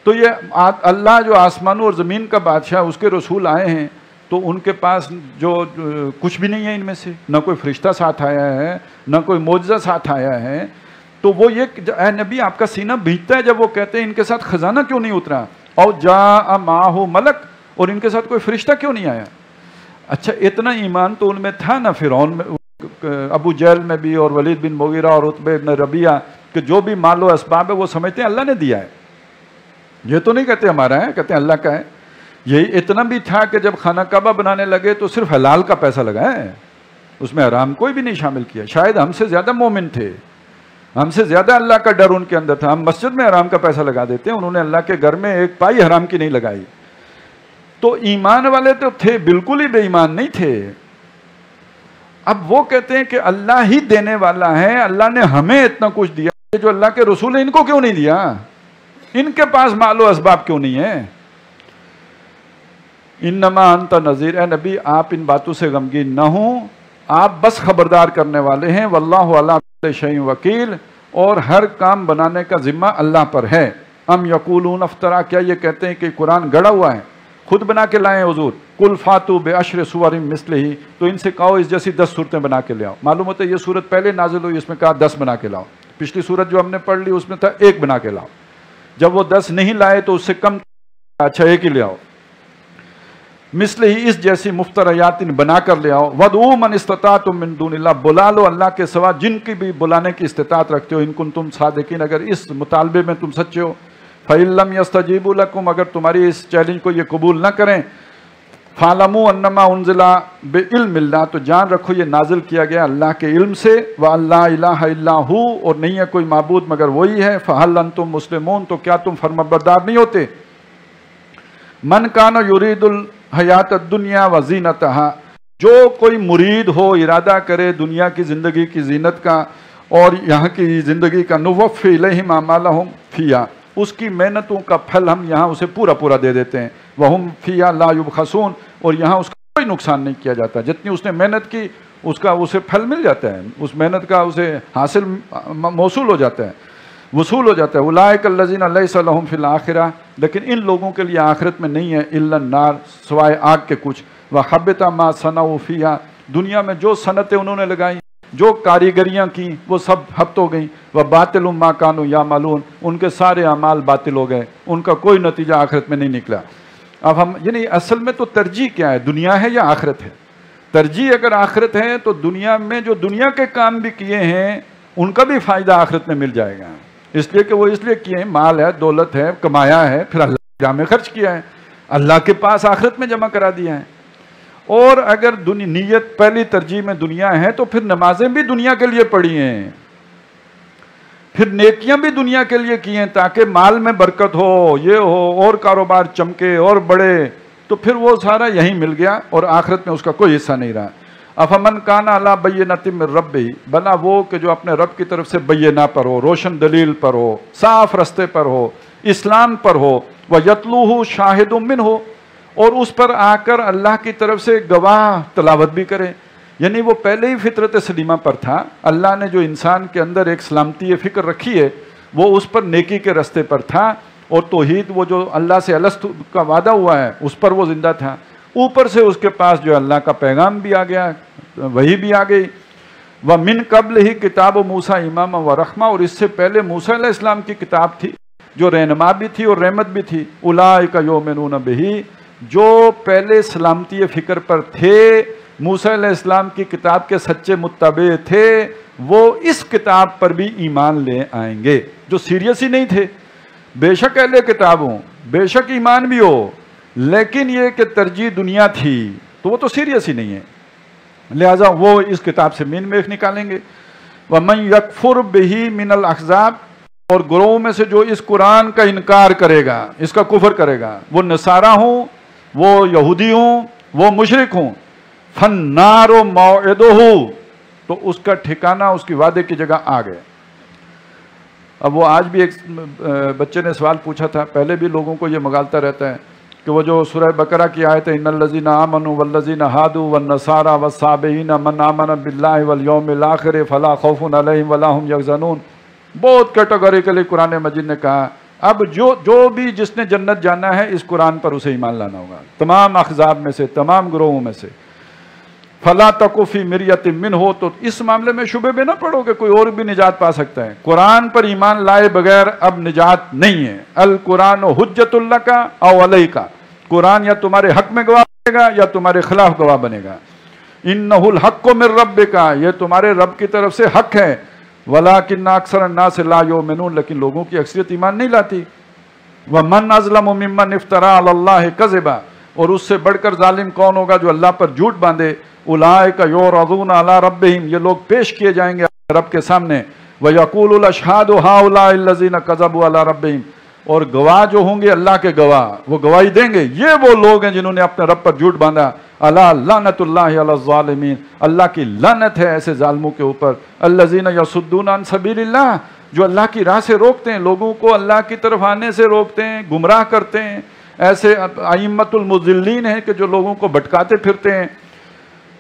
تو یہ اللہ جو آسمانوں اور زمین کا بادشاہ، اس کے رسول آئے ہیں تو ان کے پاس جو کچھ بھی نہیں ہے، ان میں سے نہ کوئی فرشتہ ساتھ آیا ہے نہ کوئی معجزہ ساتھ آیا ہے، تو وہ یہ اے نبی آپ کا سینہ بھیجتا ہے جب وہ کہتے ہیں ان کے ساتھ خزانہ کیوں نہیں اترا، او جاء معہ ملک، اور ان کے ساتھ کوئی فرشتہ کیوں نہیں آیا۔ اچھا اتنا ایمان تو ان میں تھا نا، فرعون میں، ابو جہل میں بھی، اور ولید بن مغیرہ اور عتبہ بن ربیعہ، کہ جو بھی مال و اسباب ہے وہ سمجھتے ہیں اللہ نے دیا ہے، یہ تو نہیں کہتے ہمارا ہے، کہتے ہیں اللہ کا ہے۔ یہی اتنا بھی تھا کہ جب خانہ کعبہ بنانے لگے تو صرف حلال کا پیسہ لگا ہے، اس میں حرام کوئی بھی نہیں شامل کیا۔ شاید ہم سے زیادہ مومن تھے، ہم سے زیادہ اللہ کا ڈر ان کے اندر تھا۔ ہم مسجد میں حرام کا پیسہ لگا دیتے ہیں، انہوں نے اللہ کے گھر میں ایک پائی حرام کی نہیں لگائی۔ تو ایمان والے تو تھے، بالکل ہی بے ایمان نہیں تھے۔ اب وہ کہتے ہیں کہ اللہ ہی دینے والا ہے، اللہ نے ہمیں اتنا کچھ دیا، جو اللہ کے رسول ہیں ان کو کیوں نہیں دیا، ان کے پاس مال و اسباب کیوں نہیں ہے۔ انما انت نذیر، اے نبی آپ ان باتوں سے غمگین نہ ہوں، آپ بس خبردار کرنے والے ہیں۔ واللہ علی کل شیء وکیل، اور ہر کام بنانے کا ذمہ اللہ پر ہے۔ ام یقولون افترا، کیا یہ کہتے ہیں کہ قرآن گڑا ہوا ہے، خود بنا کے لائیں حضور۔ قل فاتوا بعشر سور مثلہ، تو ان سے کہو اس جیسی 10 صورتیں بنا کے لے آؤ۔ معلوم ہوتا ہے یہ صورت پہلے نازل ہوئی، اس میں کہا 10 بنا کے لاؤ۔ پچھلی صورت جو ہم نے پڑھ لی اس میں تھا 1 بنا کے لاؤ۔ جب وہ 10 نہیں لائے تو اس سے کم، اچھا 1 ہی لے آؤ۔ مثل ہی اس جیسی مفتریات بنا کر لے آؤ۔ وَدْعُوا مَنِ اسْتَطَعْتُم مِّن دُونِ اللَّهِ، بلا لو اللہ کے سوا جن کی بھی بلانے کی استطاعت رکھتے ہو، ان کنتم صادقین، اگر اس مطالبے میں تم سچے ہو۔ فَإِن لَّمْ يَسْتَجِيبُوا لَكُمْ، اگر تمہاری اس چیلنج کو یہ قبول نہ کریں، فَاعْلَمُوا أَنَّمَا أُنزِلَ بِعِلْمِ اللَّهِ، تو جان رکھو یہ نازل کیا گیا اللہ کے علم سے، وَأَن لَّا إِلَٰهَ إِلَّا هُوَ، اور نہیں ہے کوئی معبود مگر وہی ہے۔ فَهَلْ أَنتُم مُسْلِمُونَ، تو کیا تم فرمانبردار نہیں ہوتے۔ من کان یرید الحیات الدنیا وزینتها، جو کوئی مرید ہو، ارادہ کرے دنیا کی زندگی کی زینت کا اور یہاں کی زندگی کا، نوفی الیہم اعمالہم فیہا، اس کی محنتوں کا پھل ہم یہاں اسے پورا پورا دے دیتے ہیں۔ وہم فیہا لا یبخسون، اور یہاں اس کا کوئی نقصان نہیں کیا جاتا، جتنی اس نے محنت کی اس کا اسے پھل مل جاتا ہے، اس محنت کا اسے حاصل موصول ہو جاتا ہے، وصول ہو جاتا ہے۔ اولئک الذین لیس لہم فی الآخرہ، لیکن ان لوگوں کے لیے آخرت میں نہیں ہے الا النار، سوائے آگ کے کچھ۔ وحبط ما صنعوا فیہا، دنیا میں جو صنعتیں انہوں نے لگائیں، جو کاریگریاں کی، وہ سب ہبط ہو گئیں۔ وباطل ما کانوا یعملون، ان کے سارے اعمال باطل ہو گئے، ان کا کوئی نتیجہ آخرت میں نہیں نکلا۔ اب ہم یعنی اصل میں تو ترجیح کیا ہے، دنیا ہے یا آخرت ہے؟ ترجیح اگر آخرت ہے تو دنیا میں جو دنیا کے کام بھی کیے ہیں ان کا بھی فائدہ آخرت میں مل جائے گا، اس لیے کہ وہ اس لیے کیے ہیں، مال ہے، دولت ہے، کمایا ہے، پھر اللہ کی راہ میں خرچ کیا ہے، اللہ کے پاس آخرت میں جمع کرا دیا ہے۔ اور اگر نیت پہلی ترجیح میں دنیا ہے تو پھر نمازیں بھی دنیا کے لیے پڑھی ہیں، پھر نیکیاں بھی دنیا کے لیے کی ہیں تاکہ مال میں برکت ہو، یہ ہو، اور کاروبار چمکے اور بڑھے، تو پھر وہ سارا یہیں مل گیا اور آخرت میں اس کا کوئی حصہ نہیں رہا۔ افمن کان علی بینۃ من ربہ، بنا وہ کہ جو اپنے رب کی طرف سے بینہ پر ہو، روشن دلیل پر ہو، صاف رستے پر ہو، اسلام پر ہو، وَيَتْلُوهُ شَاهِدٌ مِّنْهُ، اور اس پر آ کر اللہ کی طرف سے گواہ تلاوت بھی کرے۔ یعنی وہ پہلے ہی فطرت سلیمہ پر تھا، اللہ نے جو انسان کے اندر ایک سلامتی فکر رکھی ہے وہ اس پر نیکی کے رستے پر تھا، اور توحید وہ جو اللہ سے الست کا وعدہ ہوا ہے اس پر وہ زندہ تھا، اوپر سے اس کے پاس جو اللہ کا پیغام بھی آ گیا، وہی بھی آ گئی۔ وَمِن قَبْلِهِ کتاب موسیٰ اماما ورحمہ، اور اس سے پہلے موسیٰ علیہ السلام کی کتاب تھی جو رہنما بھی تھی اور رحمت بھی تھی۔ اولئک یؤمنون بہ، جو پہلے سلامتی فکر پر تھے، موسیٰ علیہ السلام کی کتاب کے سچے متبع تھے، وہ اس کتاب پر بھی ایمان لے آئیں گے۔ جو سیریس ہی نہیں تھے، بے شک اہل کتاب ہوں، بے شک ایمان بھی ہو، لیکن یہ کہ ترجیح دنیا تھی تو وہ تو سیریس ہی نہیں ہے، لہٰذا وہ اس کتاب سے مین میخ نکالیں گے۔ وَمَنْ يَكْفُرْ بِهِ مِنَ الْأَحْزَابِ، اور گروہوں میں سے جو اس قرآن کا انکار کرے گا، اس کا کفر کرے گا، وہ نصارہ ہوں، وہ یہودی ہوں، وہ مشرک ہوں، فَالنَّارُ مَوْعِدُهُ، تو اس کا ٹھکانہ اس کی وعدے کی جگہ آ گئے۔ اب وہ آج بھی ایک بچے نے سوال پوچھا تھا، پہلے بھی لوگوں کو یہ مغالطہ رہتا ہے کہ وہ جو سورہ بقرہ کی آیت ہے، ان الذین آمنوا والذین ہادوا والنصارى والصابئین من آمن باللہ والیوم الآخر فلا خوف علیہم ولا هم یحزنون، بہت کیٹیگوریکلی قرآن مجید نے کہا اب جو بھی جس نے جنت جانا ہے اس قرآن پر اسے ایمان لانا ہوگا، تمام احزاب میں سے، تمام گروہوں میں سے۔ فلا تک فی مریۃ منہ، تو اس معاملے میں شبہ میں نہ پڑو کہ کوئی اور بھی نجات پا سکتا ہے، قرآن پر ایمان لائے بغیر اب نجات نہیں ہے۔ القرآن حجت لک او علیک، قرآن یا تمہارے حق میں گواہ بنے گا یا تمہارے خلاف گواہ بنے گا۔ انہ الحق من ربک، یہ تمہارے رب کی طرف سے حق ہے، ولکن اکثر الناس لا یؤمنون، لیکن لوگوں کی اکثریت ایمان نہیں لاتی۔ ومن اظلم ممن افترى علی اللہ کذبا، اور اس سے بڑھ کر ظالم کون ہوگا جو اللہ پر جھوٹ باندھے۔ اولئک یعرضون علی ربہم، یہ لوگ پیش کیے جائیں گے رب کے سامنے۔ ویقول الاشہاد ہؤلاء الذین کذبوا علی ربہم، اور گواہ جو ہوں گے اللہ کے گواہ، وہ گواہی دیں گے یہ وہ لوگ ہیں جنہوں نے اپنے رب پر جھوٹ باندھا۔ الا لعنت اللہ علی الظالمین، اللہ کی لعنت ہے ایسے ظالموں کے اوپر۔ الذین یصدون عن سبیل اللہ، جو اللہ کی راہ سے روکتے ہیں، لوگوں کو اللہ کی طرف آنے سے روکتے ہیں، گمراہ کرتے ہیں، ایسے ائمۃ المضلین ہیں کہ جو لوگوں کو بھٹکاتے پھرتے ہیں۔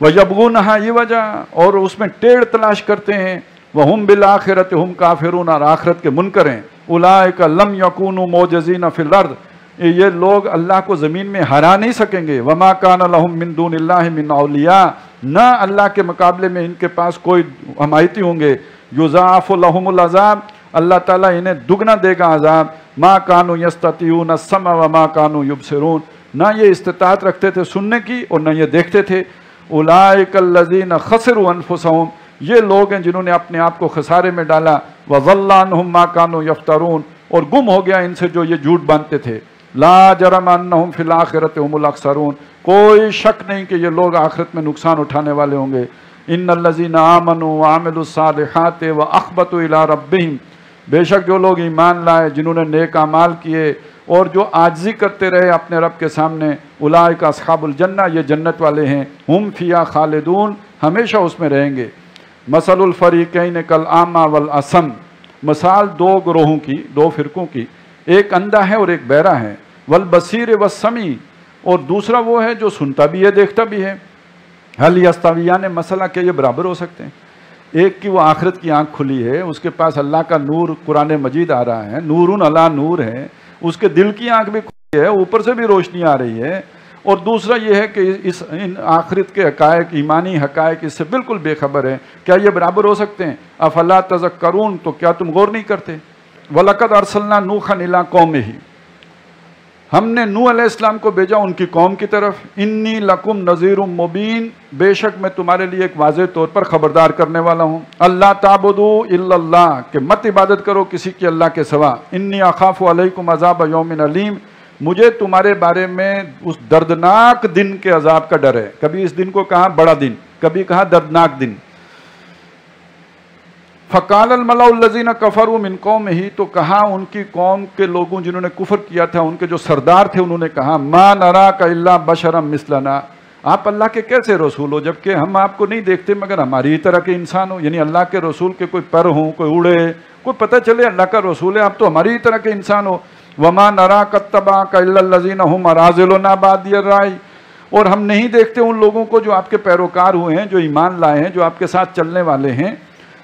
وَيَبْغُونَهَا عِوَجًا، اور اس میں ٹیڑھ تلاش کرتے ہیں۔ وَهُمْ بِالْآخِرَةِ هُمْ كَافِرُونَ، اور آخرت کے منکر ہیں۔ أُولَٰئِكَ لَمْ يَكُونُوا مُعْجِزِينَ فِي الْأَرْضِ، یہ لوگ اللہ کو زمین میں ہرا نہیں سکیں گے۔ وَمَا كَانَ لَهُم مِّن دُونِ اللَّهِ مِّنْ أَوْلِيَاءَ، نہ اللہ کے مقابلے میں ان کے پاس کوئی حمایتی ہوں گے۔ يُضَاعَفُ لَهُمُ الْعَذَابُ، اللہ تعالیٰ انہیں دگنا دے گا عذاب۔ مَا كَانُوا يَسْتَطِيعُونَ السَّمْعَ وَمَا كَانُوا يُبْصِرُونَ، نہ یہ استطاعت رکھتے تھے سننے کی اور نہ یہ دیکھتے تھے۔ اولئک الذین خسروا انفسهم، یہ لوگ ہیں جنہوں نے اپنے آپ کو خسارے میں ڈالا۔ وضل عنہم ما كانوا یفترون، اور گم ہو گیا ان سے جو یہ جھوٹ باندھتے تھے۔ لا جرم انہم فی الآخرۃ هم الاخسرون، کوئی شک نہیں کہ یہ لوگ آخرت میں نقصان اٹھانے والے ہوں گے۔ ان الذین آمنوا وعملوا الصالحات واخبتوا الی ربہم، بے شک جو لوگ ایمان لائے، جنہوں نے نیک اعمال کیے اور جو عاجزی کرتے رہے اپنے رب کے سامنے، اولئک اصحاب الجنہ، یہ جنت والے ہیں۔ ہم فیہا خالدون، ہمیشہ اس میں رہیں گے۔ مثل الفریقین کالاعمی والاصم، مثال دو گروہوں کی، دو فرقوں کی، ایک اندھا ہے اور ایک بہرا ہے۔ والبصیر والسمیع، اور دوسرا وہ ہے جو سنتا بھی ہے دیکھتا بھی ہے۔ هل یستویان، مسئلہ کہ یہ برابر ہو سکتے ہیں؟ ایک کی وہ آخرت کی آنکھ کھلی ہے، اس کے پاس اللہ کا نور قرآن مجید آ رہا ہے، نور علی نور ہے، اس کے دل کی آنکھ بھی کھلی ہے، اوپر سے بھی روشنی آ رہی ہے۔ اور دوسرا یہ ہے کہ ان آخرت کے حقائق، ایمانی حقائق اس سے بالکل بے خبر ہے۔ کیا یہ برابر ہو سکتے ہیں؟ افلا تذکرون، تو کیا تم غور نہیں کرتے؟ وَلَقَدْ أَرْسَلْنَا نُوحًا إِلَىٰ قَوْمِهِ، ہم نے نوح علیہ السلام کو بھیجا ان کی قوم کی طرف، انی لکم نذیر مبین، بے شک میں تمہارے لیے ایک واضح طور پر خبردار کرنے والا ہوں، اللہ تعبدوا الا اللہ، کہ مت عبادت کرو کسی کی اللہ کے سوا، انی اخاف علیکم عذاب یوم علیم، مجھے تمہارے بارے میں اس دردناک دن کے عذاب کا ڈر ہے۔ کبھی اس دن کو کہا بڑا دن، کبھی کہا دردناک دن۔ فقال الملأ الذین کفروا من قومہ، تو کہا ان کی قوم کے لوگوں جنہوں نے کفر کیا تھا، ان کے جو سردار تھے، انہوں نے کہا ما نراک الا بشرا مثلنا، آپ اللہ کے کیسے رسول ہو جبکہ ہم آپ کو نہیں دیکھتے مگر ہماری ہی طرح کے انسان ہو، یعنی اللہ کے رسول کے کوئی پر ہوں، کوئی اڑے، کوئی پتہ چلے اللہ کا رسول ہے، آپ تو ہماری ہی طرح کے انسان ہو۔ وما نراک اتبعک الا الذین هم اراذلنا بادی الرأی، اور ہم نہیں دیکھتے ان لوگوں کو جو آپ کے پیروکار ہوئے ہیں، جو ایمان لائے ہیں، جو آپ کے ساتھ چلنے والے ہیں،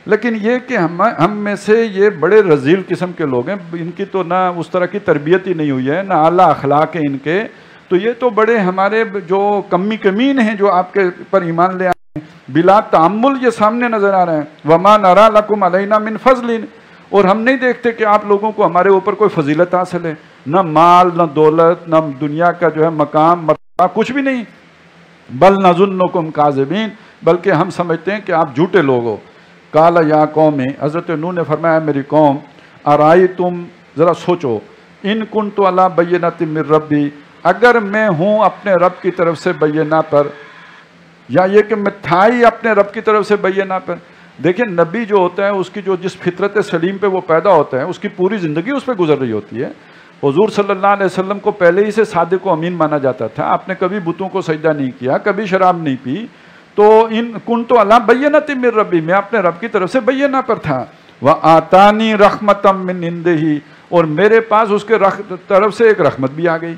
لیکن یہ کہ ہم میں سے یہ بڑے رذیل قسم کے لوگ ہیں، ان کی تو نہ اس طرح کی تربیت ہی نہیں ہوئی ہے، نہ اعلیٰ اخلاق ہے ان کے، تو یہ تو بڑے ہمارے جو کمی کمین ہیں جو آپ کے پر ایمان لے آئے ہیں، بلا تعمل یہ سامنے نظر آ رہے ہیں۔ وما نرا لکم علینا من فضل، اور ہم نہیں دیکھتے کہ آپ لوگوں کو ہمارے اوپر کوئی فضیلت حاصل ہے، نہ مال، نہ دولت، نہ دنیا کا جو ہے مقام مرتبہ، کچھ بھی نہیں، بل نظنکم کاذبین، بلکہ ہم سمجھتے ہیں کہ آپ جھوٹے لوگ ہو۔ قال یا قوم، حضرت نوح نے فرمایا میری قوم، ارائیتم، ذرا سوچو، ان کنت علی بینۃ من ربی، اگر میں ہوں اپنے رب کی طرف سے بینہ پر، یا یہ کہ میں تھا ہی اپنے رب کی طرف سے بینہ پر۔ دیکھیں نبی جو ہوتا ہے اس کی جو جس فطرت سلیم پہ وہ پیدا ہوتا ہے، اس کی پوری زندگی اس پہ گزر رہی ہوتی ہے۔ حضور صلی اللہ علیہ وسلم کو پہلے ہی سے صادق و امین مانا جاتا تھا، آپ نے کبھی بتوں کو سجدہ نہیں کیا، کبھی شراب نہیں پی، تو ان کنت علی بینۃ من ربی، میں اپنے رب کی طرف سے بینہ پر تھا، وآتانی رحمۃ من عندہ، اور میرے پاس اس کے طرف سے ایک رحمت بھی آ گئی۔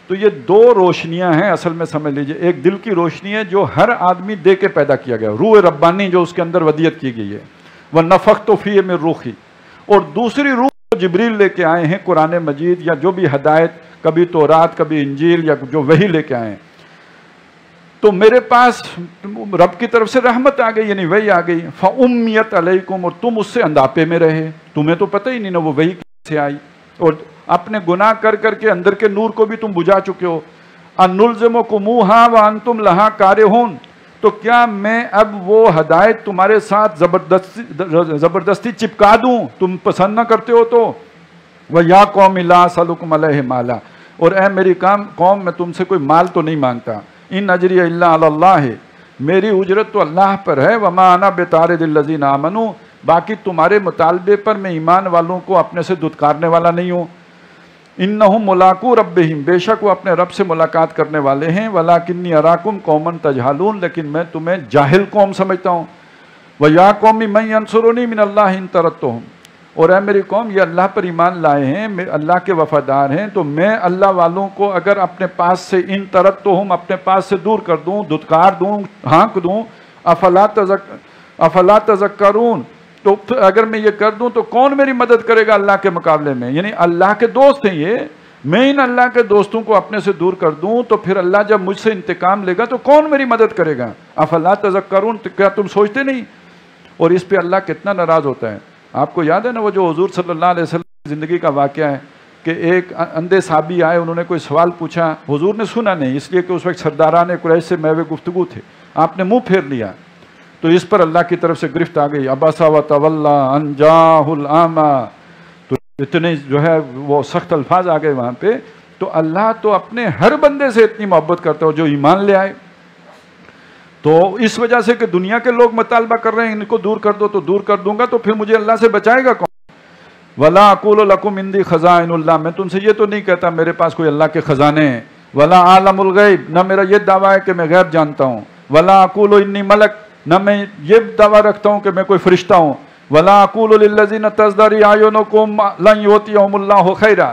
تو یہ دو روشنیاں ہیں اصل میں، سمجھ لیجئے، ایک دل کی روشنی ہے جو ہر آدمی دے کے پیدا کیا گیا، روح ربانی جو اس کے اندر ودیت کی گئی ہے، وَنَفَخْتُ فِيهِ مِن روحی، اور دوسری روح جو جبریل لے کے آئے ہیں قرآن مجید یا جو بھی ہدایت، کبھی تورات، کبھی انجیل، یا جو وحی لے کے آئے ہیں، تو میرے پاس رب کی طرف سے رحمت آ گئی، یعنی وحی آ گئی، فَأُمِّيَتْ عَلَيْكُمْ، اور تم اس سے اندھاپے میں رہے، تمہیں تو پتہ ہی نہیں نا وہ وحی کیسے آئی، اور اپنے گناہ کر کر کے اندر کے نور کو بھی تم بجھا چکے ہو۔ أَنُلْزِمُكُمُوهَا وَأَنْتُمْ لَهَا كَارِهُونَ، تو کیا میں اب وہ ہدایت تمہارے ساتھ زبردستی چپکا دوں، تم پسند نہ کرتے ہو تو؟ وَيَا قَوْمِ لَا أَسْأَلُكُمْ عَلَيْهِ مَالًا، اور اے میری قوم میں تم سے کوئی مال تو نہیں مانگتا، ان اجری الا علی اللہ، میری اجرت تو اللہ پر ہے، وما انا بطارد الذین آمنوا، باقی تمہارے مطالبے پر میں ایمان والوں کو اپنے سے دھتکارنے والا نہیں ہوں۔ انہم ملاقو ربہم، بے شک وہ اپنے رب سے ملاقات کرنے والے ہیں، ولکنی اراکم قوما تجہلون، لیکن میں تمہیں جاہل قوم سمجھتا ہوں۔ ویا قوم من ینصرنی من اللہ ان طردتہم، اور اے میری قوم یہ اللہ پر ایمان لائے ہیں، اللہ کے وفادار ہیں، تو میں اللہ والوں کو اگر اپنے پاس سے ان طردتہم، اپنے پاس سے دور کر دوں، دھتکار دوں، ہانک دوں، افلا تذکرون، تو اگر میں یہ کر دوں تو کون میری مدد کرے گا اللہ کے مقابلے میں؟ یعنی اللہ کے دوست ہیں یہ، میں ان اللہ کے دوستوں کو اپنے سے دور کر دوں تو پھر اللہ جب مجھ سے انتقام لے گا تو کون میری مدد کرے گا؟ افلا تذکرون، کیا تم سوچتے نہیں؟ اور اس پہ اللہ کتنا ناراض ہوتا ہے۔ آپ کو یاد ہے نا وہ جو حضور صلی اللہ علیہ وسلم کی زندگی کا واقعہ ہے کہ ایک اندھے صحابی آئے، انہوں نے کوئی سوال پوچھا، حضور نے سنا نہیں، اس لیے کہ اس وقت سرداران قریش سے محو گفتگو تھے، آپ نے منہ پھیر لیا، تو اس پر اللہ کی طرف سے گرفت آ گئی، عبس وتولی ان جاءہ الاعمی، تو اتنے جو ہے وہ سخت الفاظ آ گئے وہاں پہ۔ تو اللہ تو اپنے ہر بندے سے اتنی محبت کرتا ہے جو ایمان لے آئے، تو اس وجہ سے کہ دنیا کے لوگ مطالبہ کر رہے ہیں ان کو دور کر دو، تو دور کر دوں گا تو پھر مجھے اللہ سے بچائے گا کون؟ ولا اقول لکم عندی خزائن اللہ، میں تم سے یہ تو نہیں کہتا میرے پاس کوئی اللہ کے خزانے ہیں، ولا عالم الغیب، نہ میرا یہ دعویٰ ہے کہ میں غیب جانتا ہوں، ولا اقول انی ملک، نہ میں یہ دعویٰ رکھتا ہوں کہ میں کوئی فرشتہ ہوں، ولا اقول للذین تزدری اعینکم لن یؤتیہم اللہ خیرا،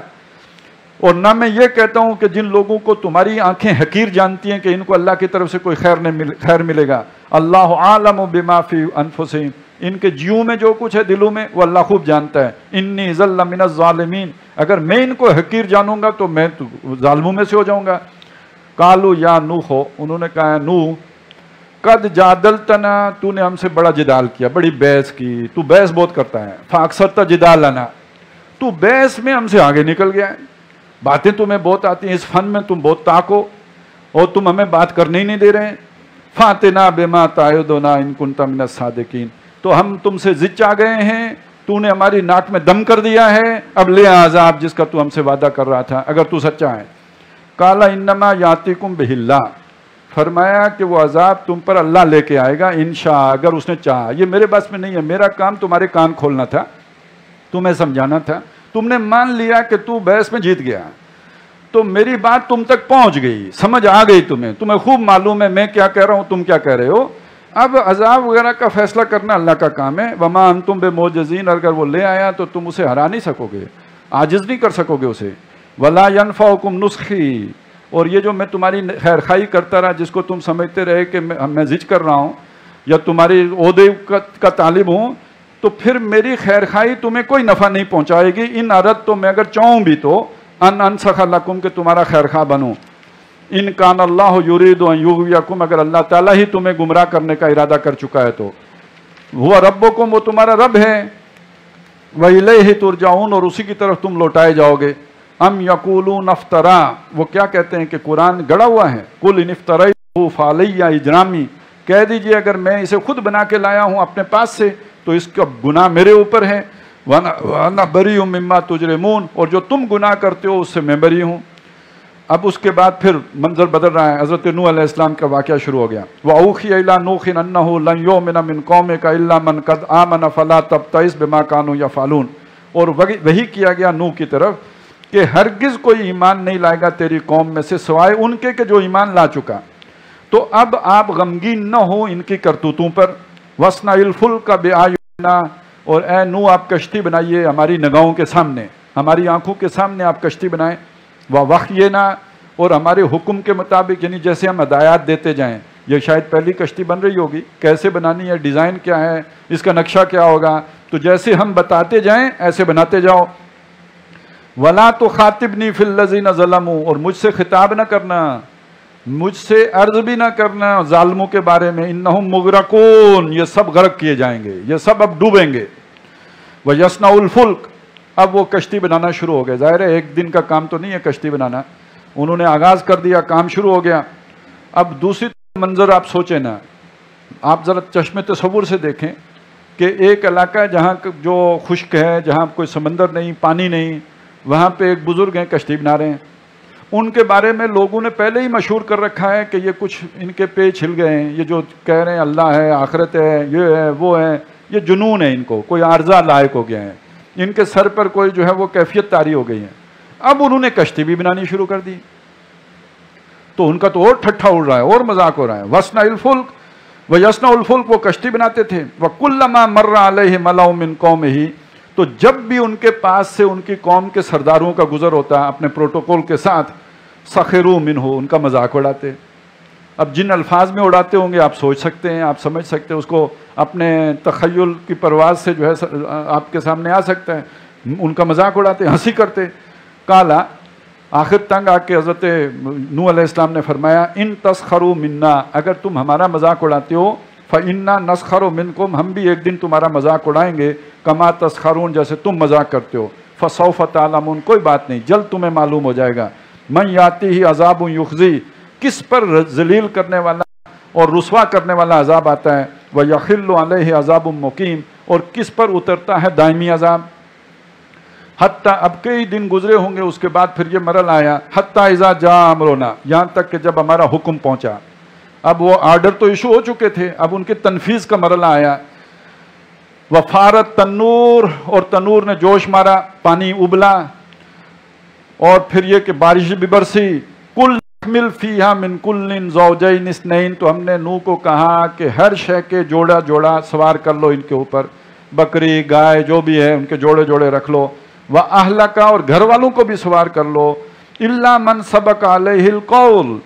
اور نہ میں یہ کہتا ہوں کہ جن لوگوں کو تمہاری آنکھیں حقیر جانتی ہیں کہ ان کو اللہ کی طرف سے کوئی خیر ملے گا، اللہ عالم بما فی انفسہم، ان کے جیوں میں جو کچھ ہے دلوں میں وہ اللہ خوب جانتا ہے، انی ذل من الظالمین، اگر میں ان کو حقیر جانوں گا تو میں ظالموں میں سے ہو جاؤں گا۔ قالوا یا نوح، انہوں نے کہا نوح، قد جادلتنا، تو نے ہم سے بڑا جدال کیا، بڑی بحث کی، تو بحث بہت کرتا ہے، فاکثرت جدالنا، تو بحث میں ہم سے آگے نکل گیا ہے، باتیں تمہیں بہت آتی ہیں، اس فن میں تم بہت طاق ہو اور تم ہمیں بات کرنے ہی نہیں دے رہے ہیں. فاتنا بما تعدنا ان کنت من الصادقین، تو ہم تم سے ضد چاہ گئے ہیں، تو نے ہماری ناک میں دم کر دیا ہے، اب لے عذاب جس کا تو ہم سے وعدہ کر رہا تھا اگر تو سچا ہے. قال انما یاتیکم بہ اللہ، فرمایا کہ وہ عذاب تم پر اللہ لے کے آئے گا انشاء، اگر اس نے چاہا. یہ میرے بس میں نہیں ہے، میرا کام تمہارے کان کھولنا تھا، تمہیں سمجھانا تھا. تم نے مان لیا کہ تو بحث میں جیت گیا، تو میری بات تم تک پہنچ گئی، سمجھ آ گئی تمہیں خوب معلوم ہے میں کیا کہہ رہا ہوں، تم کیا کہہ رہے ہو. اب عذاب وغیرہ کا فیصلہ کرنا اللہ کا کام ہے. وما انتم بمعجزین، اگر وہ لے آیا تو تم اسے ہرا نہیں سکو گے، عاجز نہیں کر سکو گے اسے. ولا ينفعکم نصحی، اور یہ جو میں تمہاری خیر خواہی کرتا رہا، جس کو تم سمجھتے رہے کہ میں ضد کر رہا ہوں یا تمہاری عہدے کا طالب ہوں، تو پھر میری خیر خواہی تمہیں کوئی نفع نہیں پہنچائے گی. ان اردت تو میں اگر چاہوں بھی تو ان انسخ لکم، کہ تمہارا خیر خواہ بنوں. ان کان اللہ یرید ان یغویکم، اگر اللہ تعالیٰ ہی تمہیں گمراہ کرنے کا ارادہ کر چکا ہے تو. ہوا ربکم، وہ تمہارا رب ہے. وإلیہ ترجعون، اور اسی کی طرف تم لوٹائے جاؤ گے. ام یقولون افترا، وہ کیا کہتے ہیں کہ قرآن گڑا ہوا ہے. قل ان افتریتہ فعلی اجرامی، کہہ دیجئے اگر میں اسے خود بنا کے لایا ہوں اپنے پاس سے تو اس کا گناہ میرے اوپر ہے. وَأَنَا بَرِيٌّ مِّمَّا تُجْرِمُونَ، اور جو تم گناہ کرتے ہو اس سے میں بری ہوں. اب اس کے بعد پھر منظر بدل رہا ہے. حضرت نوح علیہ السلام کا واقعہ شروع ہو گیا. وَأُوحِيَ إِلَىٰ نُوحٍ أَنَّهُ لَن يُؤْمِنَ مِن قَوْمِكَ إِلَّا مَن قَدْ آمَنَ فَلَا تَبْتَئِسْ بِمَا كَانُوا يَفْعَلُونَ، اور وہی کیا گیا نوح کی طرف کہ ہرگز کوئی ایمان نہیں لائے گا تیری قوم میں سے سوائے ان کے کہ جو ایمان لا چکا. تو اب آپ غمگین نہ ہو ان کی کرتوتوں پر. وَاصْنَعِ الْفُلْكَ بِأَعْيُنِنَا، اور اے نوح آپ کشتی بنائیے ہماری نگاہوں کے سامنے، ہماری آنکھوں کے سامنے آپ کشتی بنائیں. وَوَحْيِنَا، اور ہمارے حکم کے مطابق، یعنی جیسے ہم ہدایات دیتے جائیں. یہ شاید پہلی کشتی بن رہی ہوگی، کیسے بنانی ہے، ڈیزائن کیا ہے، اس کا نقشہ کیا ہوگا، تو جیسے ہم بتاتے جائیں ایسے بناتے جاؤ. وَلَا تُخَاطِبْنِي فِي الَّذِينَ ظَلَمُوا، اور مجھ سے خطاب نہ کرنا، مجھ سے عرض بھی نہ کرنا ظالموں کے بارے میں. اِنَّهُمْ مُغْرَقُونَ، یہ سب غرق کیے جائیں گے، یہ سب اب ڈوبیں گے. وَيَصْنَعُ الْفُلْكَ، اب وہ کشتی بنانا شروع ہو گئے. ظاہر ہے ایک دن کا کام تو نہیں ہے کشتی بنانا، انہوں نے آغاز کر دیا، کام شروع ہو گیا. اب دوسری منظر آپ سوچیں نا، آپ ذرا چشم تصور سے دیکھیں کہ ایک علاقہ ہے جہاں جو خشک ہے، جہاں کوئی سمندر نہیں، پانی نہیں، وہاں پہ ایک بزرگ ہیں کشتی بنا رہے ہیں. ان کے بارے میں لوگوں نے پہلے ہی مشہور کر رکھا ہے کہ یہ کچھ ان کے پیچ ہل گئے ہیں، یہ جو کہہ رہے ہیں اللہ ہے، آخرت ہے، یہ ہے، وہ ہے، یہ جنون ہے، ان کو کوئی عارضہ لائق ہو گیا ہے، ان کے سر پر کوئی جو ہے وہ کیفیت طاری ہو گئی ہے. اب انہوں نے کشتی بھی بنانی شروع کر دی، تو ان کا تو اور ٹھٹھا اڑ رہا ہے اور مذاق ہو رہا ہے. وَاصْنَعِ الْفُلْكَ وَيَصْنَعُ الْفُلْكَ، وہ کشتی بناتے تھے. وَكُلَّمَا مَرَّ عَلَيْهِ مَلَأٌ مِّن قَوْمِهِ، تو جب بھی ان کے پاس سے ان کی قوم کے سرداروں کا گزر ہوتا اپنے پروٹوکول کے ساتھ، سخروا منہ، ان کا مذاق اڑاتے. اب جن الفاظ میں اڑاتے ہوں گے آپ سوچ سکتے ہیں، آپ سمجھ سکتے ہیں، اس کو اپنے تخیل کی پرواز سے جو ہے آپ کے سامنے آ سکتا ہے. ان کا مذاق اڑاتے، ہنسی کرتے. کالا، آخر تنگ آ کے حضرت نوح علیہ السلام نے فرمایا ان تسخروا منا، اگر تم ہمارا مذاق اڑاتے ہو، فإنا نسخر منکم، ہم بھی ایک دن تمہارا مذاق اڑائیں گے، کما تسخرون، جیسے تم مذاق کرتے ہو. فسوف تعلمون، کوئی بات نہیں، جلد تمہیں معلوم ہو جائے گا. من یاتیہ عذاب یخزی، کس پر ذلیل کرنے والا اور رسوا کرنے والا عذاب آتا ہے. ویحل علیہ عذاب مقیم، اور کس پر اترتا ہے دائمی عذاب. حتیٰ، اب کئی دن گزرے ہوں گے اس کے بعد پھر یہ مرل آیا. حتیٰ اذا جاء امرنا، یہاں تک کہ جب ہمارا حکم پہنچا. اب وہ آرڈر تو ایشو ہو چکے تھے، اب ان کی تنفیذ کا مرحلہ آیا. وفارت تنور، اور تنور نے جوش مارا، پانی ابلا، اور پھر یہ کہ بارش بھی برسی. کل نحمل فیہا من کل زوجین اثنین، تو ہم نے نوح کو کہا کہ ہر شے کے جوڑا جوڑا سوار کر لو ان کے اوپر، بکری گائے جو بھی ہے ان کے جوڑے جوڑے رکھ لو. وَأَهْلَكَ، اور گھر والوں کو بھی سوار کر لو. إِلَّا مَنْ سَبَقَ عَلَيْهِ الْقَوْلُ،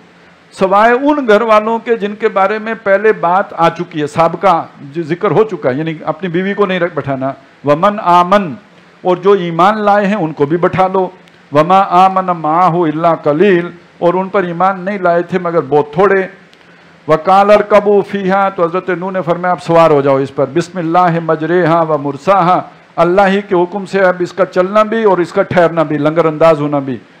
سوائے ان گھر والوں کے جن کے بارے میں پہلے بات آ چکی ہے، سابقہ ذکر ہو چکا ہے، یعنی اپنی بیوی کو نہیں بٹھانا. وَمَنْ آمَن، اور جو ایمان لائے ہیں ان کو بھی بٹھا لو. وَمَا آمَنَ مَعَهُ إِلَّا قَلِيلٌ، اور ان پر ایمان نہیں لائے تھے مگر بہت تھوڑے. وَقَالَ ارْكَبُوا فِيهَا، تو حضرت نوح نے فرمایا اب سوار ہو جاؤ اس پر. بسم اللہ مجریہا و مرساہا، اللہ ہی کے حکم سے اب اس کا چلنا بھی اور اس کا ٹھہرنا بھی، لنگر انداز ہونا بھی.